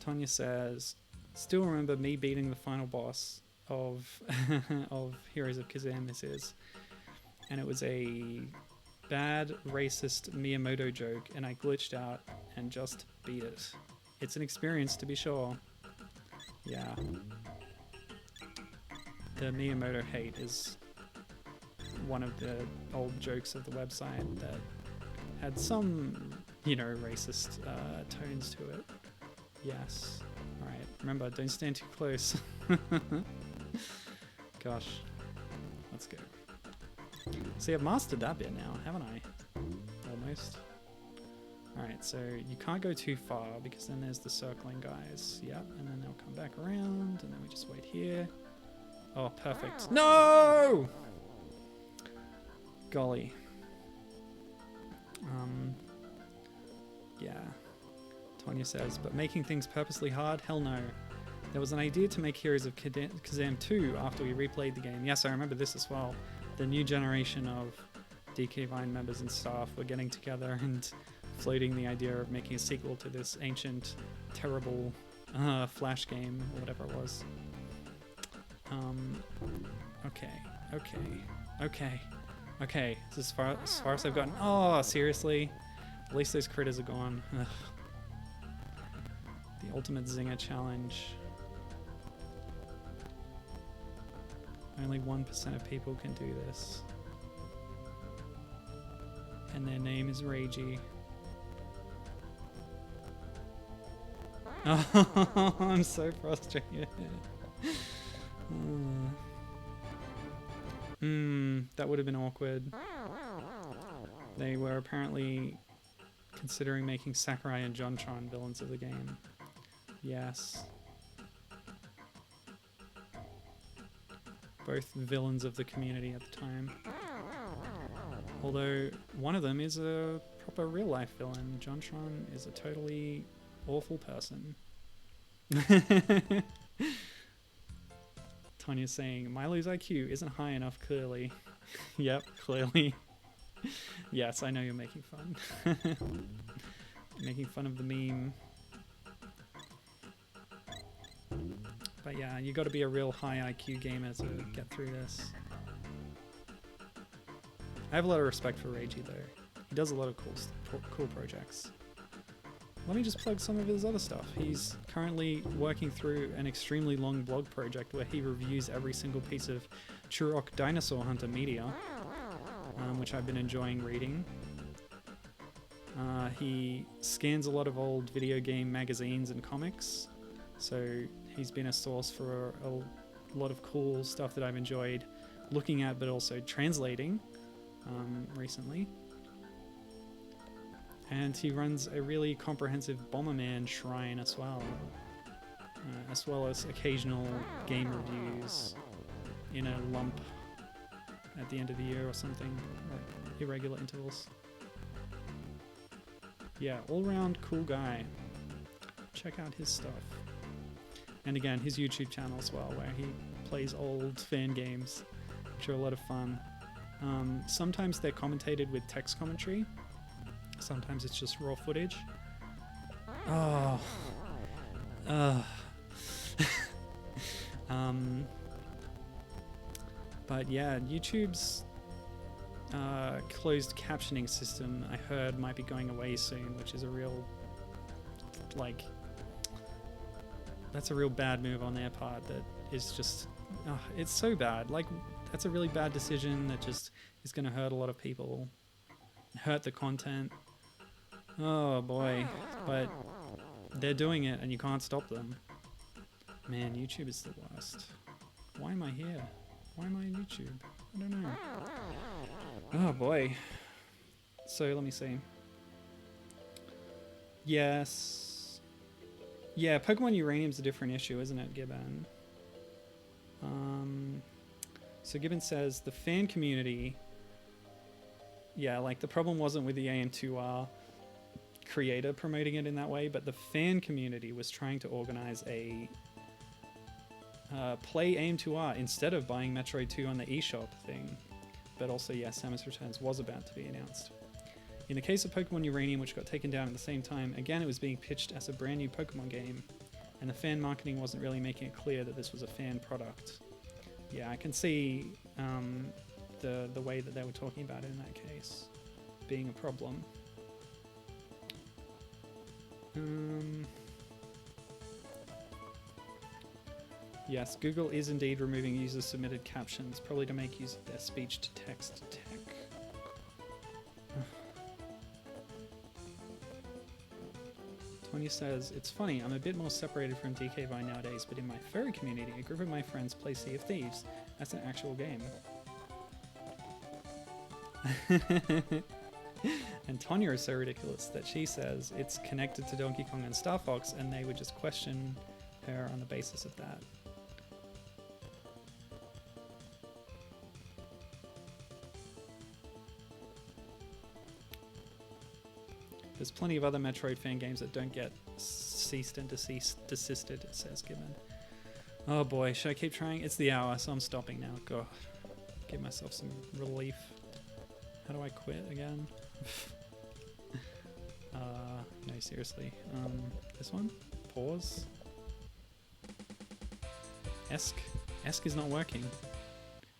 Tonya says, still remember me beating the final boss of of Heroes of Kazam, this is. And it was a bad racist Miyamoto joke and I glitched out and just beat it. It's an experience to be sure. Yeah. The Miyamoto hate is one of the old jokes of the website that had some, you know, racist tones to it. Yes. Alright, remember, don't stand too close. Gosh. Let's go. See, I've mastered that bit now, haven't I? Almost. Alright, so you can't go too far because then there's the circling guys. Yep, and then they'll come back around, and then we just wait here. Oh, perfect. No! Golly. Yeah. Tonya says, but making things purposely hard? Hell no. There was an idea to make Heroes of Kazam 2 after we replayed the game. Yes, I remember this as well. The new generation of DK Vine members and staff were getting together and floating the idea of making a sequel to this ancient, terrible Flash game, or whatever it was. Okay. This is as far as I've gotten. Oh, seriously? At least those critters are gone. Ugh. The ultimate zinger challenge. Only 1% of people can do this. And their name is Reiji. Oh, I'm so frustrated. That would have been awkward. They were apparently considering making Sakurai and Jontron villains of the game. Yes. Both villains of the community at the time. Although one of them is a proper real life villain. Jontron is a totally awful person. Tanya's saying, Milo's IQ isn't high enough, clearly. Yep, clearly. Yes, I know you're making fun. Making fun of the meme. But yeah, you got to be a real high IQ gamer to get through this. I have a lot of respect for Reiji though. He does a lot of cool projects. Let me just plug some of his other stuff. He's currently working through an extremely long blog project where he reviews every single piece of Turok Dinosaur Hunter media, which I've been enjoying reading. He scans a lot of old video game magazines and comics, so he's been a source for a lot of cool stuff that I've enjoyed looking at, but also translating recently. And he runs a really comprehensive Bomberman shrine as well as occasional game reviews in a lump at the end of the year or something, or irregular intervals. Yeah, all-round cool guy. Check out his stuff. And again, his YouTube channel as well, where he plays old fan games, which are a lot of fun. Sometimes they're commentated with text commentary. Sometimes it's just raw footage. Oh. But yeah, YouTube's closed captioning system, I heard, might be going away soon, which is a real, like, that's a real bad move on their part. That is just, it's so bad. Like, that's a really bad decision that just is going to hurt a lot of people, hurt the content. Oh boy, but they're doing it and you can't stop them. Man, YouTube is the worst. Why am I here? Why am I on YouTube? I don't know. Oh boy. So let me see. Yes. Yeah, Pokemon Uranium's a different issue, isn't it, Gibbon? So Gibbon says the fan community. Yeah, like the problem wasn't with the AM2R creator promoting it in that way, but the fan community was trying to organize a play AM2R instead of buying Metroid 2 on the eShop thing. But also, yeah, Samus Returns was about to be announced. In the case of Pokemon Uranium, which got taken down at the same time, again it was being pitched as a brand new Pokemon game, and the fan marketing wasn't really making it clear that this was a fan product. Yeah, I can see the way that they were talking about it in that case being a problem. Yes, Google is indeed removing user-submitted captions, probably to make use of their speech-to-text tech. Tonya says, it's funny, I'm a bit more separated from DK Vine nowadays, but in my furry community, a group of my friends play Sea of Thieves. That's an actual game. And Tonya is so ridiculous that she says it's connected to Donkey Kong and Star Fox, and they would just question her on the basis of that. There's plenty of other Metroid fan games that don't get ceased and desisted, says Gibbon. Oh boy, should I keep trying? It's the hour, so I'm stopping now. God, give myself some relief. How do I quit again? No, seriously. This one? Pause. ESC is not working.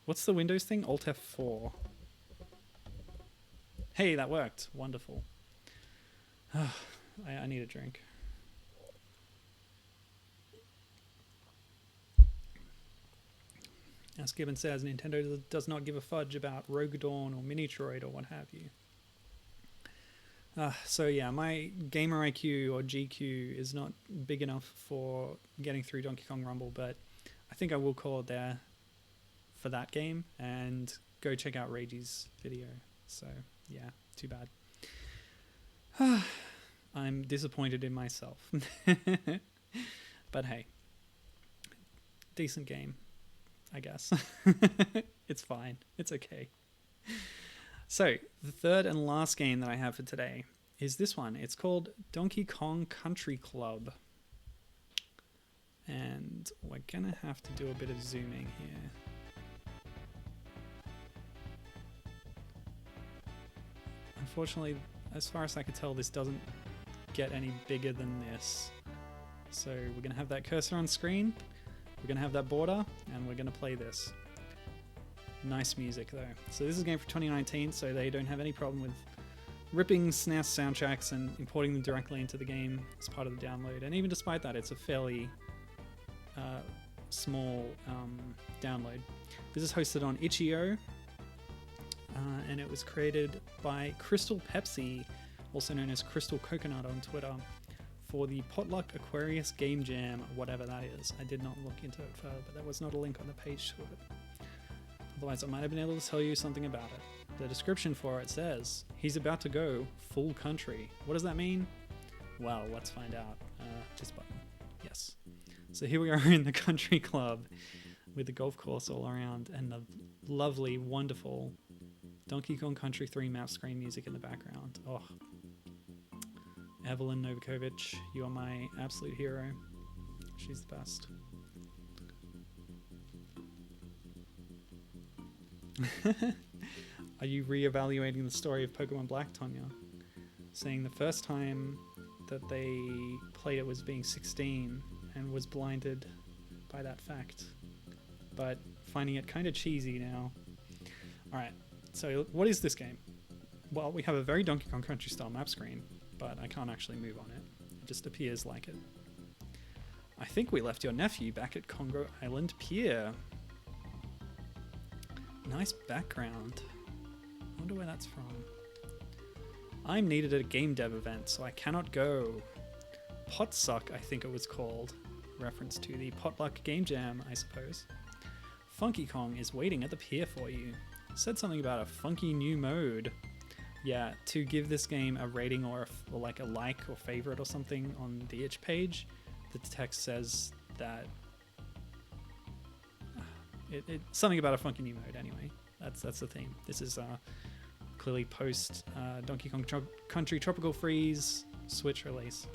What's the Windows thing? Alt F4. Hey, that worked. Wonderful. I need a drink. As Gibbon says, Nintendo does not give a fudge about Rogue Dawn or Minitroid or what have you. So yeah, my gamer IQ or GQ is not big enough for getting through Donkey Kong Rumble, but I think I will call it there for that game and go check out Reggie's video. So yeah, too bad. I'm disappointed in myself. But hey, decent game, I guess. It's fine. It's okay. So, the third and last game that I have for today is this one. It's called Donkey Kong Country Club. And we're gonna have to do a bit of zooming here. Unfortunately, as far as I could tell, this doesn't get any bigger than this. So we're gonna have that cursor on screen, we're gonna have that border, and we're gonna play this. Nice music though. So this is a game for 2019, so they don't have any problem with ripping SNES soundtracks and importing them directly into the game as part of the download. And even despite that, it's a fairly small download. This is hosted on itch.io, and it was created by Krystalpepsi, also known as Crystal Coconut on Twitter, for the Potluck Aquarius Game Jam, whatever that is. I did not look into it further, but there was not a link on the page to it. Otherwise, I might have been able to tell you something about it. The description for it says, he's about to go full country. What does that mean? Well, let's find out. This button. Yes. So here we are in the country club with the golf course all around and the lovely, wonderful Donkey Kong Country 3 map screen music in the background. Oh, Evelyn Novakovic, you are my absolute hero. She's the best. Are you re-evaluating the story of Pokemon Black, Tonya? Saying the first time that they played it was being 16 and was blinded by that fact, but finding it kind of cheesy now. Alright, so what is this game? Well, we have a very Donkey Kong Country style map screen, but I can't actually move on it. It just appears like it. I think we left your nephew back at Congo Island Pier. Nice background. I wonder where that's from. I'm needed at a game dev event, so I cannot go. Potsuck, I think it was called. Reference to the Potluck Game Jam, I suppose. Funky Kong is waiting at the pier for you. Said something about a funky new mode. Yeah, to give this game a rating or like a like or favorite or something on the itch page, the text says that it's something about a funky new mode. Anyway, that's the theme. This is clearly post Donkey Kong Country Tropical Freeze Switch release.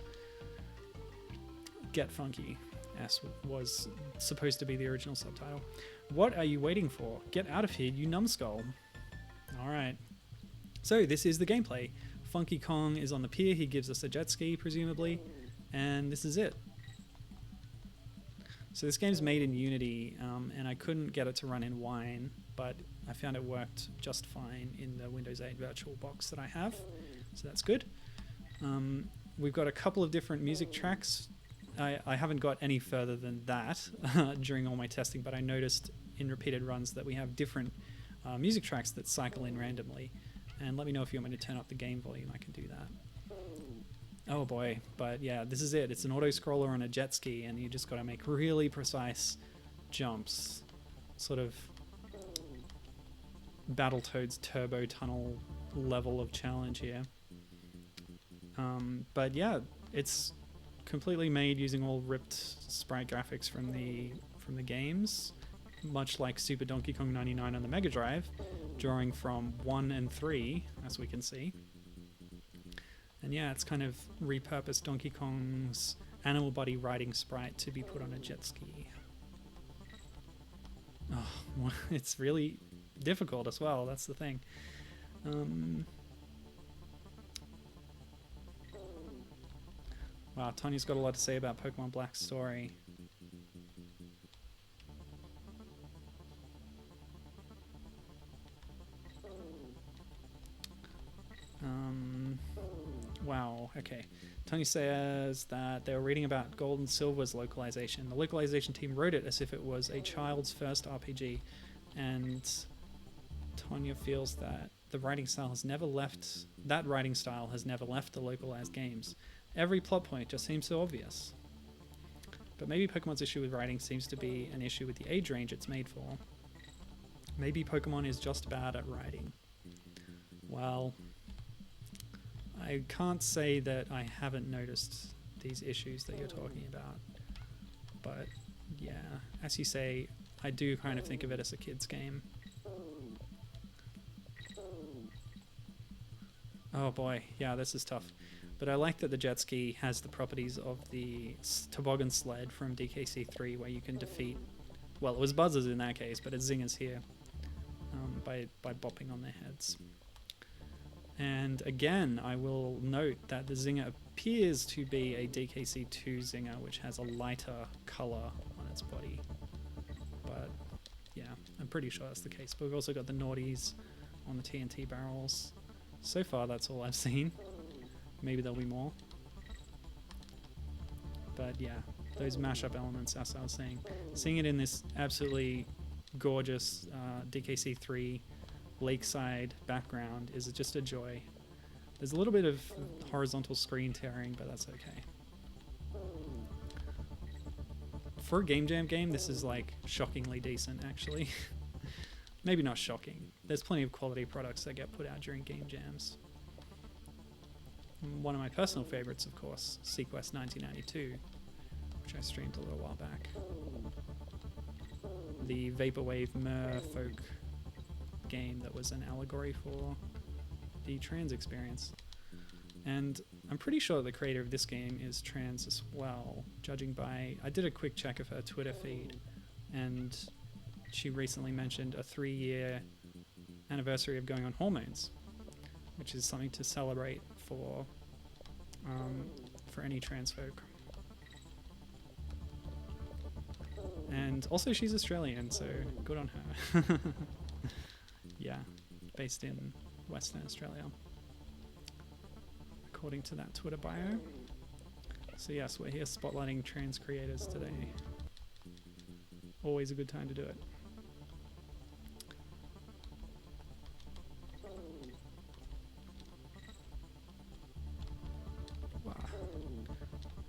Get Funky, as was supposed to be the original subtitle. What are you waiting for? Get out of here, you numbskull. Alright. So this is the gameplay. Funky Kong is on the pier, he gives us a jet ski, presumably, and this is it. So this game's made in Unity, and I couldn't get it to run in Wine, but I found it worked just fine in the Windows 8 VirtualBox that I have, so that's good. We've got a couple of different music tracks. I haven't got any further than that during all my testing, but I noticed in repeated runs that we have different music tracks that cycle in randomly. And let me know if you want me to turn up the game volume, I can do that. Oh boy, but yeah, this is it. It's an auto-scroller on a jet ski, and you just got to make really precise jumps. Sort of Battletoads Turbo Tunnel level of challenge here. But yeah, it's completely made using all ripped sprite graphics from the games, much like Super Donkey Kong 99 on the Mega Drive, drawing from 1 and 3, as we can see. And yeah, it's kind of repurposed Donkey Kong's animal body riding sprite to be put on a jet ski. Oh, well, it's really difficult as well, that's the thing. Wow, Tanya's got a lot to say about Pokemon Black's story. Wow, okay. Tony says that they were reading about Gold and Silver's localization. The localization team wrote it as if it was a child's first RPG, and Tonya feels that the writing style has never left the localized games. Every plot point just seems so obvious. But maybe Pokemon's issue with writing seems to be an issue with the age range it's made for. Maybe Pokemon is just bad at writing. Well, I can't say that I haven't noticed these issues that you're talking about. But yeah, as you say, I do kind of think of it as a kid's game. Oh boy, yeah, this is tough. But I like that the jet ski has the properties of the toboggan sled from DKC3, where you can defeat, well, it was buzzers in that case, but it's zingers here, by bopping on their heads. And again, I will note that the zinger appears to be a DKC2 zinger, which has a lighter color on its body. But yeah, I'm pretty sure that's the case. But we've also got the naughties on the TNT barrels. So far, that's all I've seen. Maybe there'll be more. But yeah, those mashup elements, as I was saying. Seeing it in this absolutely gorgeous DKC3 lakeside background is just a joy. There's a little bit of horizontal screen tearing, but that's okay. For a Game Jam game, this is like shockingly decent, actually. Maybe not shocking. There's plenty of quality products that get put out during Game Jams. One of my personal favorites, of course, Sequest 1992, which I streamed a little while back. The Vaporwave Merfolk game that was an allegory for the trans experience. And I'm pretty sure the creator of this game is trans as well, judging by... I did a quick check of her Twitter feed, and she recently mentioned a 3-year anniversary of going on hormones, which is something to celebrate for any trans folk. And also she's Australian, so good on her. Yeah, based in Western Australia, according to that Twitter bio. So yes, we're here spotlighting trans creators today. Always a good time to do it. Wow.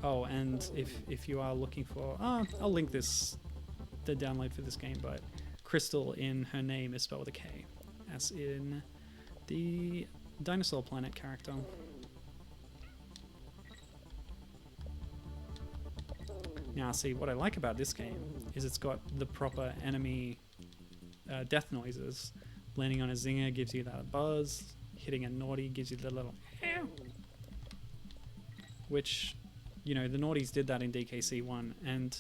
Oh, and if you are looking for, I'll link the download for this game, but Krystal in her name is spelled with a K, as in the Dinosaur Planet character. Now, see, what I like about this game is it's got the proper enemy death noises. Landing on a zinger gives you that buzz. Hitting a naughty gives you the little ew. Which, you know, the naughties did that in DKC 1. And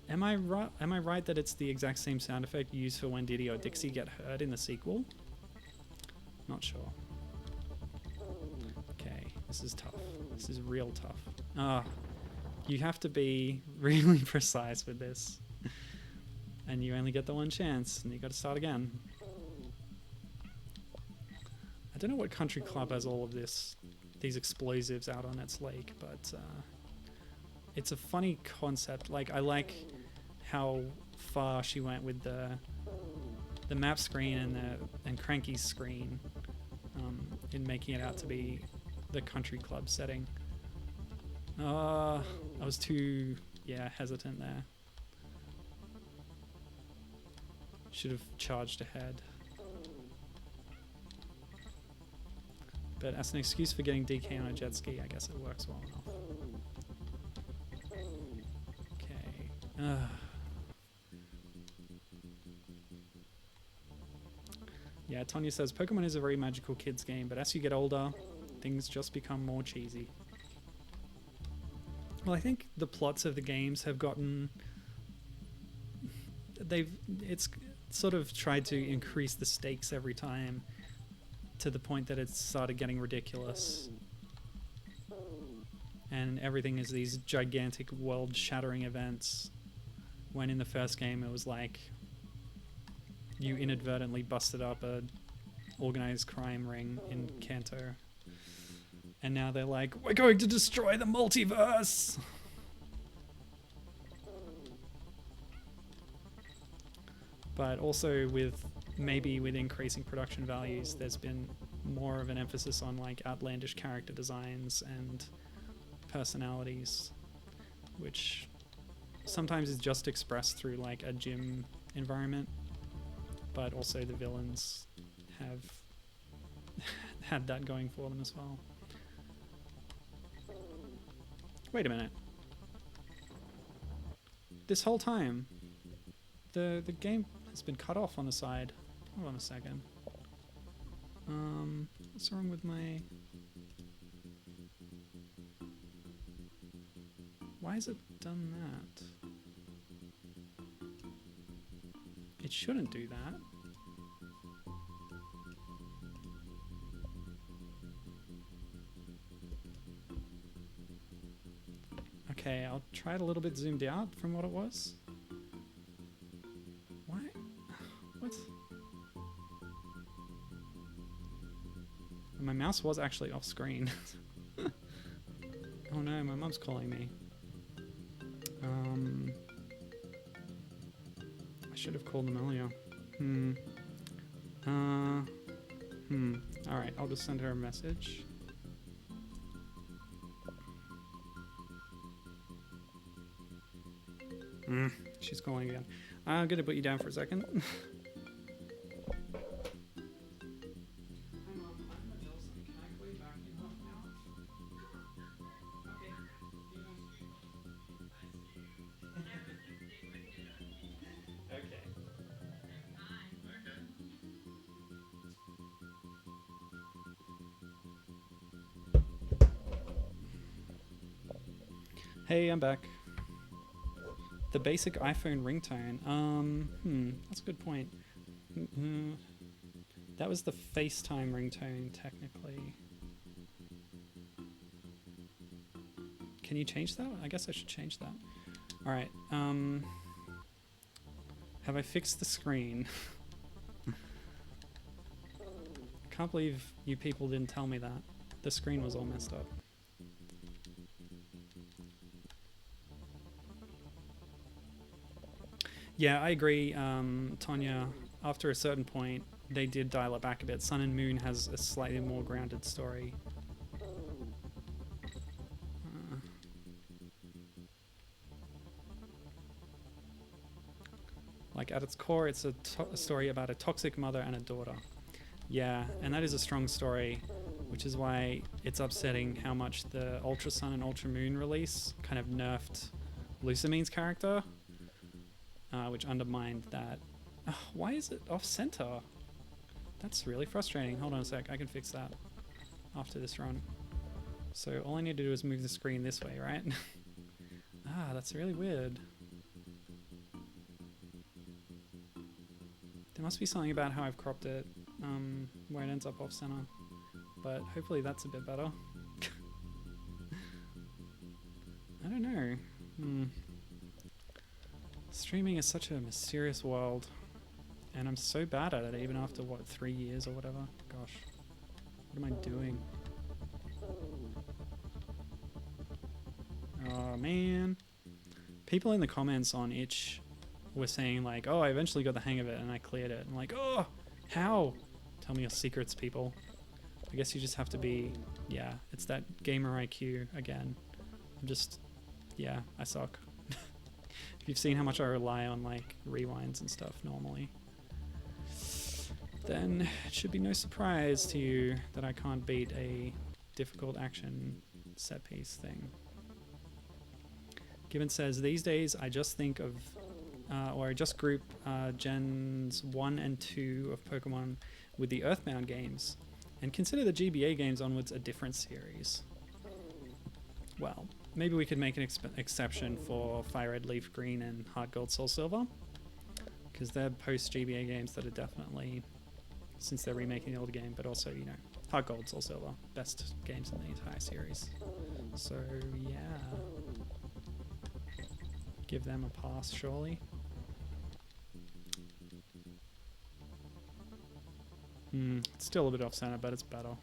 am I right that it's the exact same sound effect used for when Diddy or Dixie get hurt in the sequel? Not sure. Okay, this is tough. This is real tough. You have to be really precise with this. And you only get the one chance, and you got to start again. I don't know what country club has all of these explosives out on its lake, but it's a funny concept. Like, I like how far she went with the map screen and Cranky's screen in making it out to be the country club setting. I was too, hesitant there. Should have charged ahead. But as an excuse for getting DK on a jet ski, I guess it works well enough. Okay. Yeah, Tonya says, Pokemon is a very magical kids game, but as you get older, things just become more cheesy. Well, I think the plots of the games have gotten... It's sort of tried to increase the stakes every time to the point that it's started getting ridiculous. And everything is these gigantic world-shattering events, when in the first game it was like you inadvertently busted up a organized crime ring in Kanto. And now they're like, we're going to destroy the multiverse! But also with increasing production values, there's been more of an emphasis on like outlandish character designs and personalities, which sometimes is just expressed through like a gym environment, but also the villains have had that going for them as well. Wait a minute. This whole time, the game has been cut off on the side. Hold on a second. What's wrong with my... Why has it done that? It shouldn't do that. Okay, I'll try it a little bit zoomed out from what it was. Why? What? My mouse was actually off screen. Oh no, my mom's calling me. I should have called them earlier. Alright, I'll just send her a message. She's calling again. I'm gonna put you down for a second. Hey, I'm back. The basic iPhone ringtone. That's a good point. That was the FaceTime ringtone, technically. Can you change that? I guess I should change that. Alright, have I fixed the screen? I can't believe you people didn't tell me that. The screen was all messed up. Yeah, I agree, Tonya. After a certain point, they did dial it back a bit. Sun and Moon has a slightly more grounded story. Like, at its core, it's a story about a toxic mother and a daughter. Yeah, and that is a strong story, which is why it's upsetting how much the Ultra Sun and Ultra Moon release kind of nerfed Lucamine's character, which undermined that. Oh, why is it off center? That's really frustrating. Hold on a sec, I can fix that after this run. So all I need to do is move the screen this way, right? Ah, that's really weird. There must be something about how I've cropped it, where it ends up off center. But hopefully that's a bit better. I don't know. Streaming is such a mysterious world. And I'm so bad at it, even after, what, 3 years or whatever? Gosh. What am I doing? Oh, man. People in the comments on Itch were saying, like, oh, I eventually got the hang of it and I cleared it. I'm like, oh, how? Tell me your secrets, people. I guess you just have to be, yeah, it's that gamer IQ again. I'm just, yeah, I suck. If you've seen how much I rely on, like, rewinds and stuff normally, then it should be no surprise to you that I can't beat a difficult action set piece thing. Gibbon says, these days I just think of, or I just group Gens 1 and 2 of Pokemon with the Earthbound games, and consider the GBA games onwards a different series. Well, maybe we could make an exception for Fire Red, Leaf Green, and Heart Gold, Soul Silver, because they're post-GBA games that are definitely, since they're remaking the older game, but also, you know, Heart Gold, Soul Silver, best games in the entire series. So, yeah. Give them a pass, surely. It's still a bit off-center, but it's better.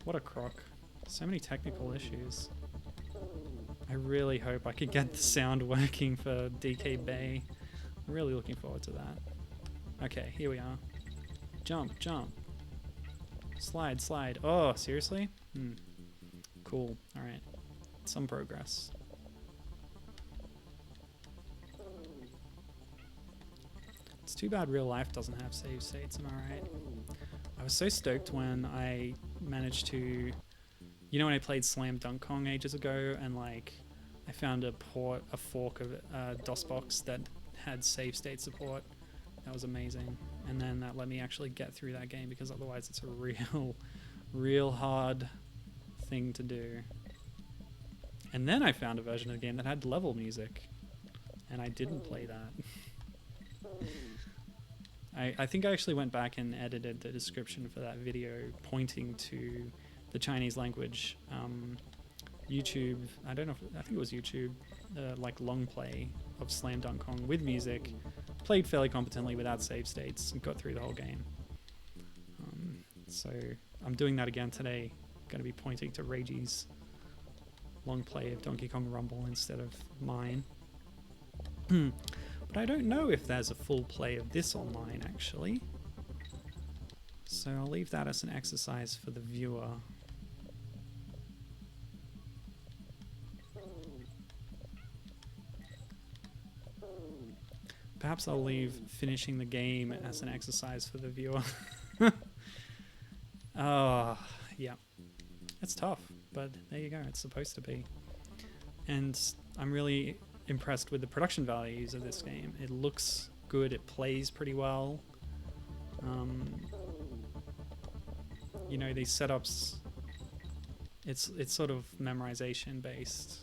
What a crock. So many technical issues. I really hope I could get the sound working for DK Bay. I'm really looking forward to that. Okay, here we are. Jump, jump. Slide, slide. Oh, seriously? Cool. Alright. Some progress. It's too bad real life doesn't have save states, am I right? I was so stoked when I managed to... You know when I played Slam Dunk Kong ages ago and like I found a fork of DOSBox that had save state support? That was amazing. And then that let me actually get through that game, because otherwise it's a real hard thing to do. And then I found a version of the game that had level music, and I didn't play that. I think I actually went back and edited the description for that video pointing to the Chinese language YouTube, I don't know if, I think it was YouTube, like long play of Slam Dunk Kong with music, played fairly competently without save states, and got through the whole game. So I'm doing that again today. Going to be pointing to Reggie's long play of Donkey Kong Rumble instead of mine. But I don't know if there's a full play of this online, actually. So I'll leave that as an exercise for the viewer. Perhaps I'll leave finishing the game as an exercise for the viewer. Yeah. It's tough, but there you go. It's supposed to be. And I'm really impressed with the production values of this game. It looks good. It plays pretty well. You know, these setups, it's sort of memorization based.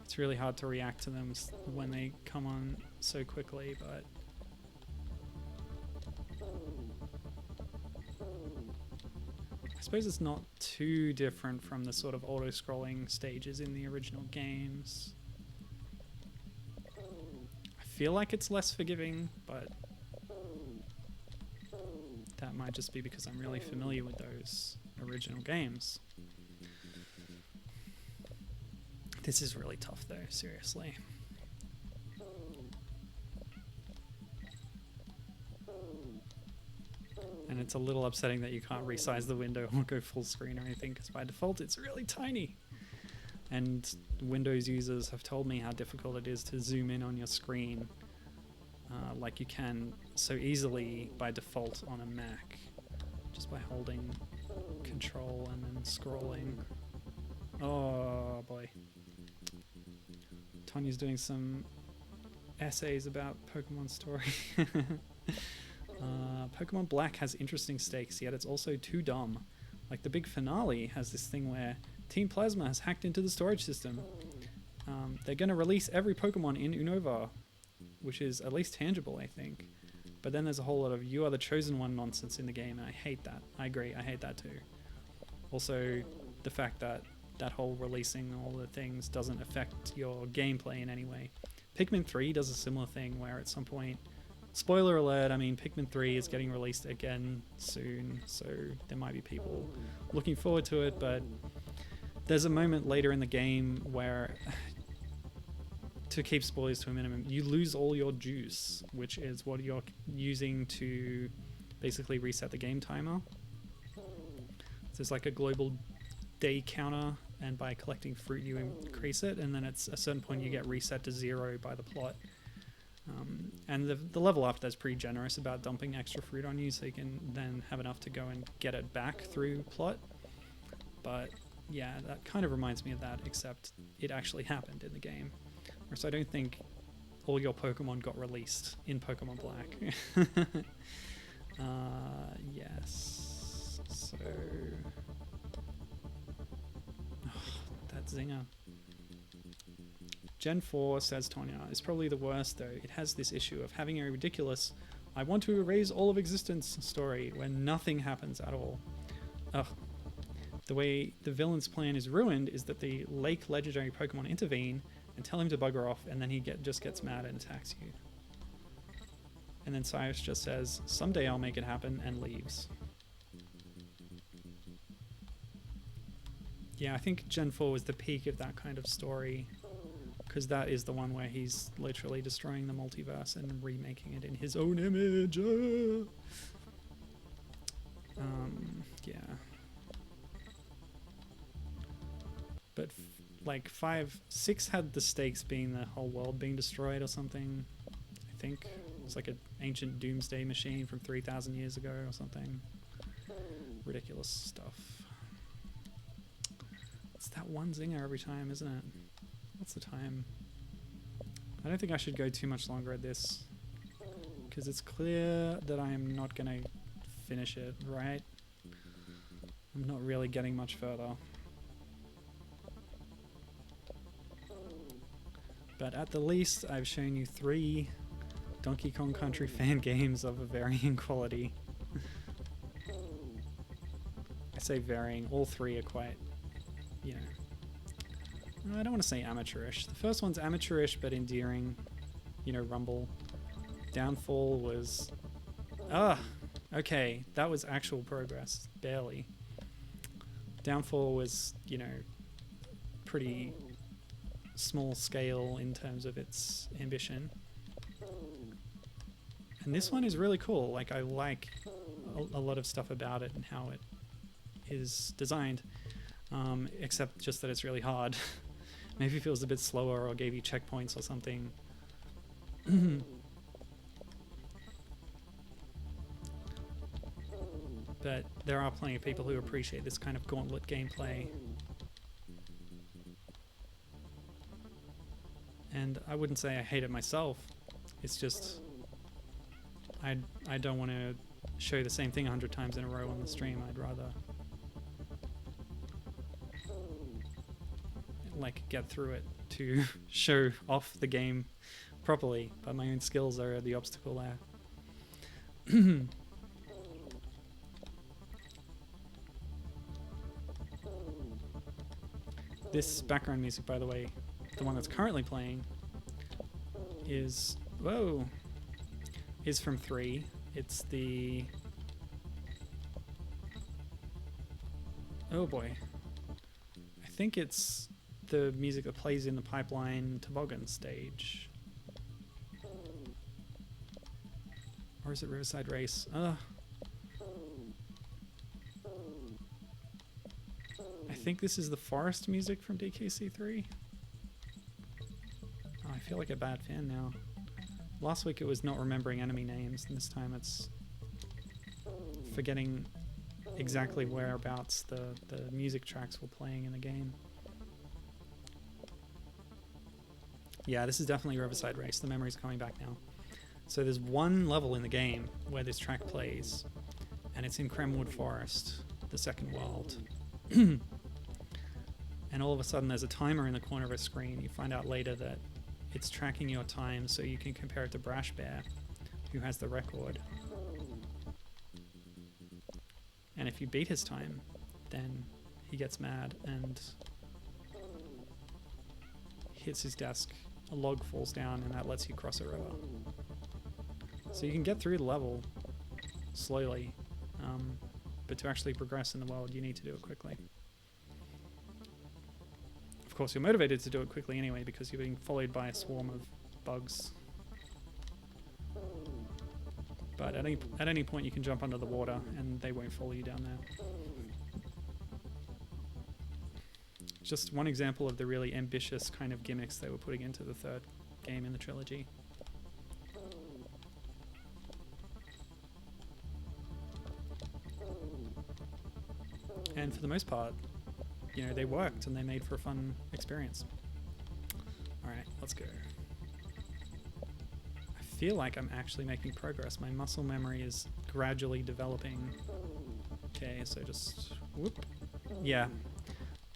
It's really hard to react to them when they come on so quickly, but suppose it's not too different from the sort of auto-scrolling stages in the original games. I feel like it's less forgiving, but that might just be because I'm really familiar with those original games. This is really tough though, seriously. And it's a little upsetting that you can't resize the window or go full screen or anything, because by default it's really tiny. And Windows users have told me how difficult it is to zoom in on your screen like you can so easily by default on a Mac, just by holding Control and then scrolling. Oh boy. Tanya's doing some essays about Pokemon story. Pokemon Black has interesting stakes, yet it's also too dumb. Like the big finale has this thing where Team Plasma has hacked into the storage system. They're going to release every Pokemon in Unova, which is at least tangible, I think. But then there's a whole lot of "you are the chosen one" nonsense in the game, and I hate that. I agree, I hate that too. Also, the fact that that whole releasing all the things doesn't affect your gameplay in any way. Pikmin 3 does a similar thing where at some point, spoiler alert, I mean Pikmin 3 is getting released again soon, so there might be people looking forward to it, but there's a moment later in the game where, to keep spoilers to a minimum, you lose all your juice, which is what you're using to basically reset the game timer. So there's like a global day counter, and by collecting fruit you increase it, and then at a certain point you get reset to 0 by the plot. And the level after that's pretty generous about dumping extra fruit on you, so you can then have enough to go and get it back through plot. But yeah, that kind of reminds me of that, except it actually happened in the game. Whereas I don't think all your Pokemon got released in Pokemon Black. Yes. So... that zinger. Gen 4, says Tonya, is probably the worst though. It has this issue of having a ridiculous "I want to erase all of existence" story when nothing happens at all. Ugh. The way the villain's plan is ruined is that the Lake legendary Pokemon intervene and tell him to bugger off, and then he just gets mad and attacks you. And then Cyrus just says, "Someday I'll make it happen," and leaves. Yeah, I think Gen 4 was the peak of that kind of story, because that is the one where he's literally destroying the multiverse and remaking it in his own image. Yeah. But like 6 had the stakes being the whole world being destroyed or something. I think it was like an ancient doomsday machine from 3,000 years ago or something. Ridiculous stuff. It's that one zinger every time, isn't it? What's the time? I don't think I should go too much longer at this, because it's clear that I am not going to finish it, right? I'm not really getting much further. But at the least, I've shown you 3 Donkey Kong Country fan games of a varying quality. I say varying, all 3 are quite, you know, I don't want to say amateurish. The first one's amateurish but endearing. You know, Rumble. Downfall was... okay, that was actual progress. Barely. Downfall was, you know, pretty small scale in terms of its ambition. And this one is really cool. Like, I like a lot of stuff about it and how it is designed. Except just that it's really hard. Maybe it feels a bit slower or gave you checkpoints or something. But there are plenty of people who appreciate this kind of gauntlet gameplay. And I wouldn't say I hate it myself. It's just I don't want to show the same thing 100 times in a row on the stream. I'd rather like get through it to show off the game properly, but my own skills are the obstacle there. This background music, by the way, the one that's currently playing, is from 3. It's the oh boy, I think it's the music that plays in the pipeline toboggan stage, or is it Riverside Race? I think this is the forest music from DKC3. Oh, I feel like a bad fan now. Last week it was not remembering enemy names, and this time it's forgetting exactly whereabouts the music tracks were playing in the game. Yeah, this is definitely Riverside Race. The memory's coming back now. So there's one level in the game where this track plays, and it's in Kremwood Forest, the second world. And all of a sudden there's a timer in the corner of a screen. You find out later that it's tracking your time so you can compare it to Brash Bear, who has the record. And if you beat his time, then he gets mad and hits his desk. A log falls down and that lets you cross a river. So you can get through the level slowly, but to actually progress in the world you need to do it quickly. Of course, you're motivated to do it quickly anyway because you're being followed by a swarm of bugs. But at any point you can jump under the water and they won't follow you down there. Just one example of the really ambitious kind of gimmicks they were putting into the third game in the trilogy. And for the most part, you know, they worked and they made for a fun experience. Alright, let's go. I feel like I'm actually making progress. My muscle memory is gradually developing. Okay, so just whoop. Yeah.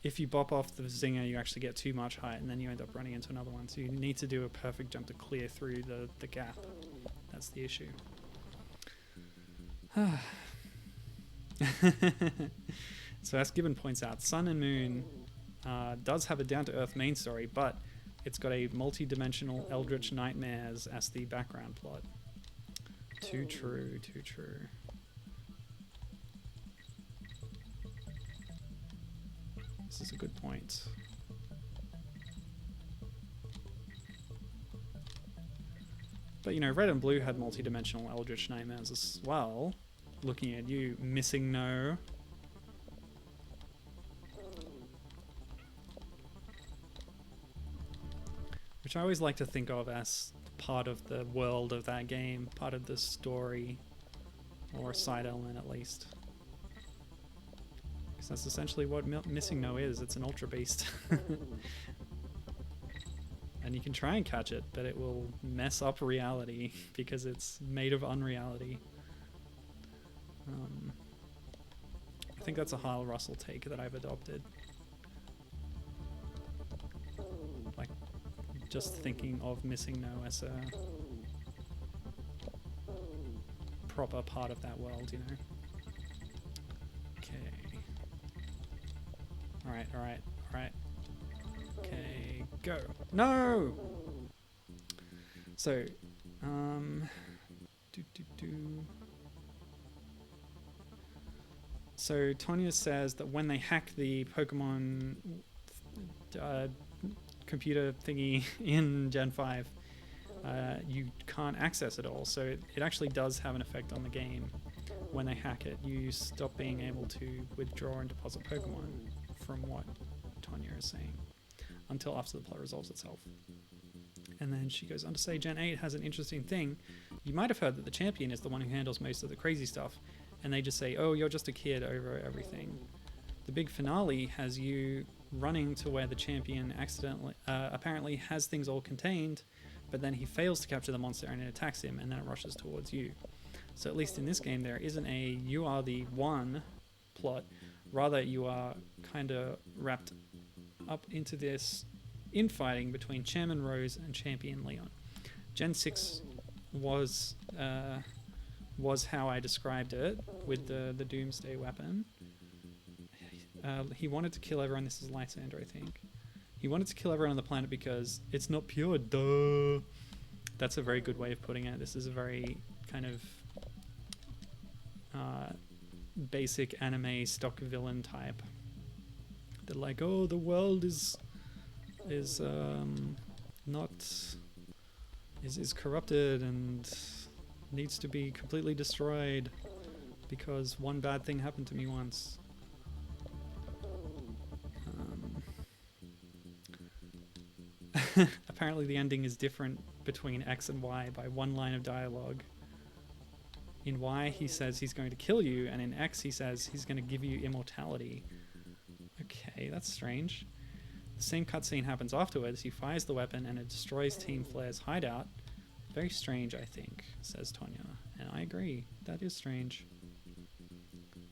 If you bop off the zinger, you actually get too much height and then you end up running into another one. So you need to do a perfect jump to clear through the gap. That's the issue. So as Gibbon points out, Sun and Moon does have a down-to-earth main story, but it's got a multi-dimensional eldritch nightmares as the background plot. Too true, too true. This is a good point. But you know, Red and Blue had multi-dimensional eldritch nightmares as well. Looking at you, Missing No. Which I always like to think of as part of the world of that game, part of the story, or a side element at least. Because that's essentially what Missing No is. It's an Ultra Beast. And you can try and catch it, but it will mess up reality because it's made of unreality. I think that's a Hyle Russell take that I've adopted. Like, just thinking of Missing No as a proper part of that world, you know? Okay. Alright, alright, alright. Okay, go. No! So, So Tonya says that when they hack the Pokemon computer thingy in Gen 5, you can't access it all. So it actually does have an effect on the game. When they hack it, you stop being able to withdraw and deposit Pokemon, from what Tonya is saying, until after the plot resolves itself. And then she goes on to say, Gen 8 has an interesting thing. You might have heard that the champion is the one who handles most of the crazy stuff, and they just say, oh, you're just a kid over everything. The big finale has you running to where the champion accidentally, apparently has things all contained, but then he fails to capture the monster and it attacks him, and then it rushes towards you. So at least in this game, there isn't a you are the one plot. Rather, you are kind of wrapped up into this infighting between Chairman Rose and Champion Leon. Gen 6 was how I described it, with the Doomsday weapon. he wanted to kill everyone. This is Lysander, I think. He wanted to kill everyone on the planet because it's not pure. Duh. That's a very good way of putting it. This is a very kind of basic anime stock villain type. They're like, oh, the world is corrupted and needs to be completely destroyed because one bad thing happened to me once. Apparently the ending is different between X and Y by one line of dialogue. In Y he says he's going to kill you, and in X he says he's going to give you immortality. Okay, that's strange. The same cutscene happens afterwards. He fires the weapon and it destroys Team Flare's hideout. Very strange, I think, says Tonya. And I agree, that is strange.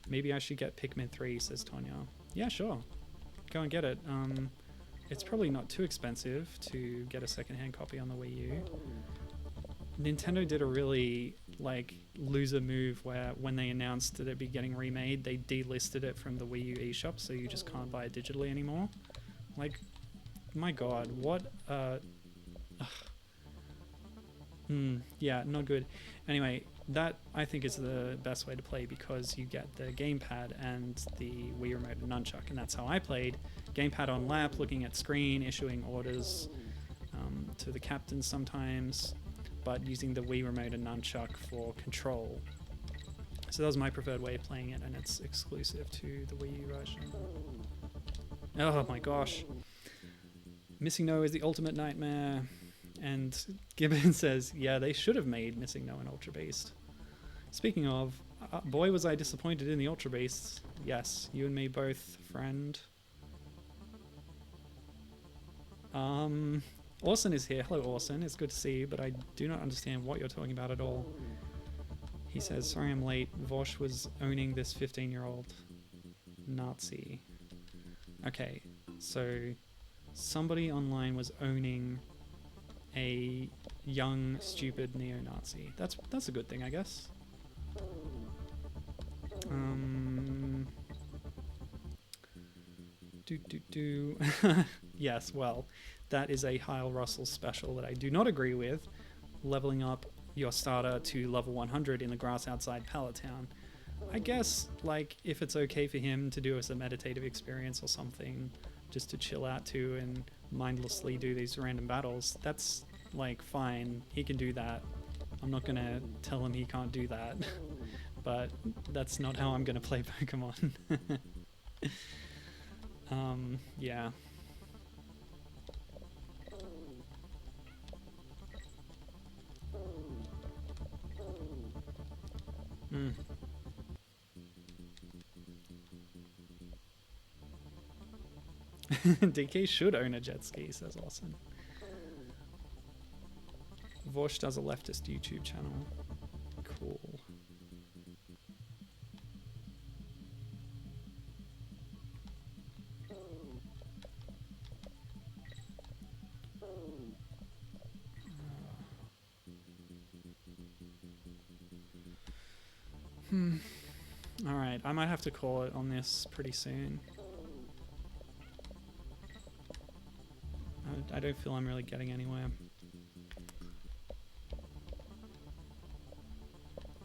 Maybe I should get Pikmin 3, says Tonya. Yeah, sure. Go and get it. It's probably not too expensive to get a secondhand copy on the Wii U. Nintendo did a really loser move where when they announced that it'd be getting remade, they delisted it from the Wii U eShop, so you just can't buy it digitally anymore. Like, my god, what yeah, not good. Anyway, that I think is the best way to play because you get the gamepad and the Wii Remote and nunchuck, and that's how I played. Gamepad on lap, looking at screen, issuing orders to the captain sometimes, but using the Wii Remote and nunchuck for control. So that was my preferred way of playing it, and it's exclusive to the Wii U version. Oh my gosh. Missing No is the ultimate nightmare. And Gibbon says, yeah, they should have made Missing No an Ultra Beast. Speaking of, boy was I disappointed in the Ultra Beasts. Yes, you and me both, friend. Orson is here. Hello, Orson. It's good to see you, but I do not understand what you're talking about at all. He says, sorry I'm late. Vosh was owning this 15-year-old Nazi. Okay, so somebody online was owning a young, stupid neo-Nazi. That's a good thing, I guess. Yes, well, that is a Hyle Russell special that I do not agree with. Leveling up your starter to level 100 in the grass outside Pallet Town. I guess, if it's okay for him to do as a meditative experience or something, just to chill out to and mindlessly do these random battles, that's, fine. He can do that. I'm not gonna tell him he can't do that. But that's not how I'm gonna play Pokemon. Yeah. DK should own a jet ski, says Austin. Vosh does a leftist YouTube channel. Cool. Alright, I might have to call it on this pretty soon. I don't feel I'm really getting anywhere.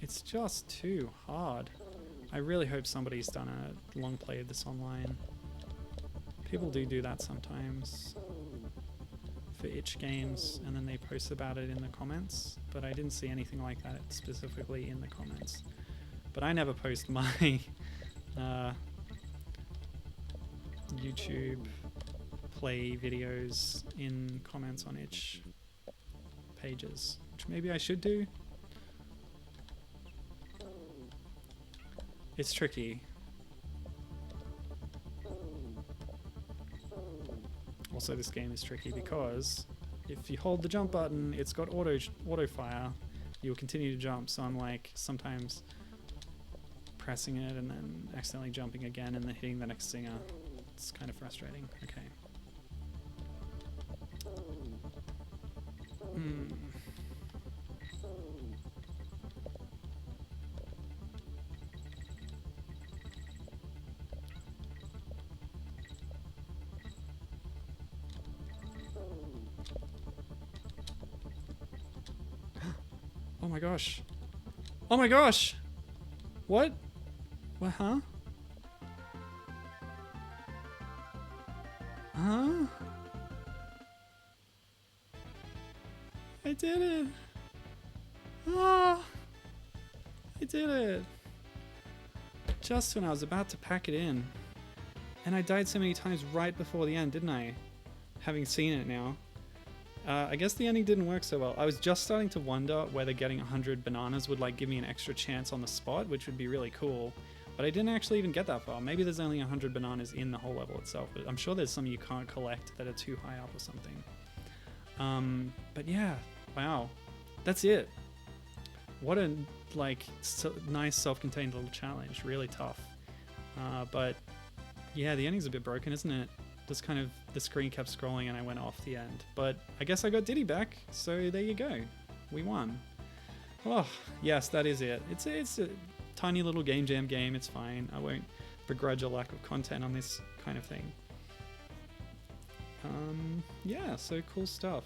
It's just too hard. I really hope somebody's done a long play of this online. People do that sometimes for itch games, and then they post about it in the comments, but I didn't see anything like that specifically in the comments. But I never post my YouTube play videos in comments on itch pages, which maybe I should do. It's tricky. Also, this game is tricky because if you hold the jump button, it's got auto fire. You'll continue to jump, so I'm sometimes pressing it and then accidentally jumping again and then hitting the next singer. It's kind of frustrating. Okay. my gosh. Oh my gosh! What? What, huh? Huh? I did it! Ah! I did it! Just when I was about to pack it in. And I died so many times right before the end, didn't I? Having seen it now. I guess the ending didn't work so well. I was just starting to wonder whether getting 100 bananas would like give me an extra chance on the spot, which would be really cool. But I didn't actually even get that far. Maybe there's only 100 bananas in the whole level itself, but I'm sure there's some you can't collect that are too high up or something. But yeah, wow. That's it. What a nice self-contained little challenge. Really tough. But yeah, the ending's a bit broken, isn't it? Just kind of the screen kept scrolling and I went off the end. But I guess I got Diddy back, so there you go. We won. Oh, yes, that is it. It's a tiny little game jam game. It's fine. I won't begrudge a lack of content on this kind of thing. Yeah, so cool stuff.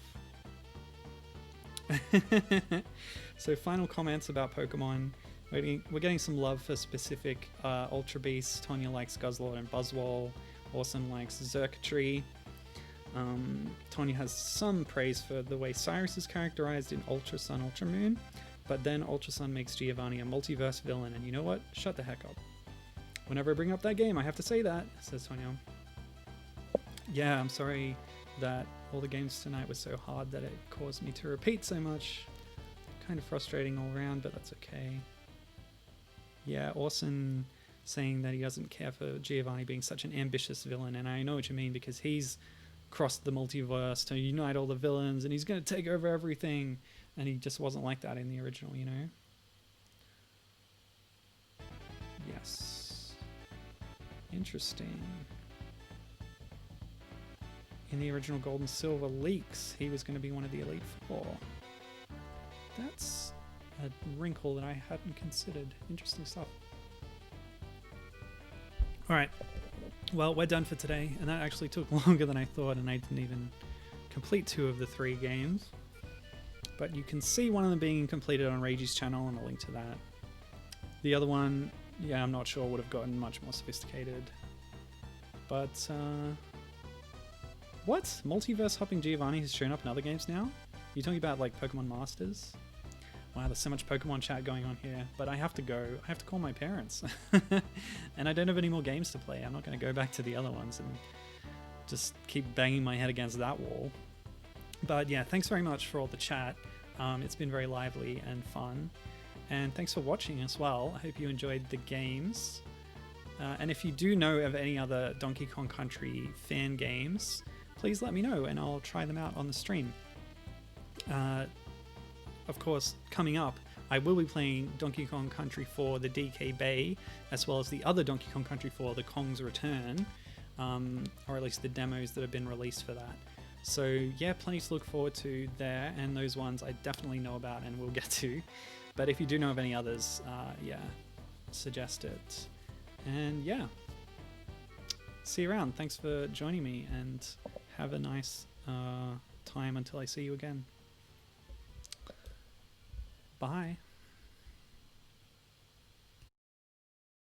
So final comments about Pokemon. We're getting some love for specific Ultra Beasts. Tonya likes Guzzlord and Buzzwole. Awesome likes Xurkitree. Tonya has some praise for the way Cyrus is characterized in Ultra Sun, Ultra Moon, but then Ultra Sun makes Giovanni a multiverse villain, and you know what? Shut the heck up. Whenever I bring up that game, I have to say that, says Tonya. Yeah, I'm sorry that all the games tonight were so hard that it caused me to repeat so much. Kind of frustrating all around, but that's okay. Yeah, Orson saying that he doesn't care for Giovanni being such an ambitious villain, and I know what you mean because he's crossed the multiverse to unite all the villains and he's going to take over everything, and he just wasn't like that in the original, you know? Yes. Interesting. In the original Gold and Silver leaks, he was going to be one of the Elite Four. That's a wrinkle that I hadn't considered. Interesting stuff. Alright, well, we're done for today, and that actually took longer than I thought, and I didn't even complete 2 of the 3 games. But you can see one of them being completed on Reggie's channel, and I'll link to that. The other one, yeah, I'm not sure, would have gotten much more sophisticated. But, what? Multiverse hopping Giovanni has shown up in other games now? You're talking about, like, Pokemon Masters? Wow, there's so much Pokemon chat going on here, but I have to go. I have to call my parents. And I don't have any more games to play. I'm not going to go back to the other ones and just keep banging my head against that wall. But yeah, thanks very much for all the chat. It's been very lively and fun. And thanks for watching as well. I hope you enjoyed the games. And if you do know of any other Donkey Kong Country fan games, please let me know and I'll try them out on the stream. Of course, coming up, I will be playing Donkey Kong Country 4 the DK Bay, as well as the other Donkey Kong Country 4 the Kong's Return, or at least the demos that have been released for that. So yeah, plenty to look forward to there, and those ones I definitely know about and will get to. But if you do know of any others, yeah, suggest it. And yeah, see you around. Thanks for joining me, and have a nice time until I see you again. Bye.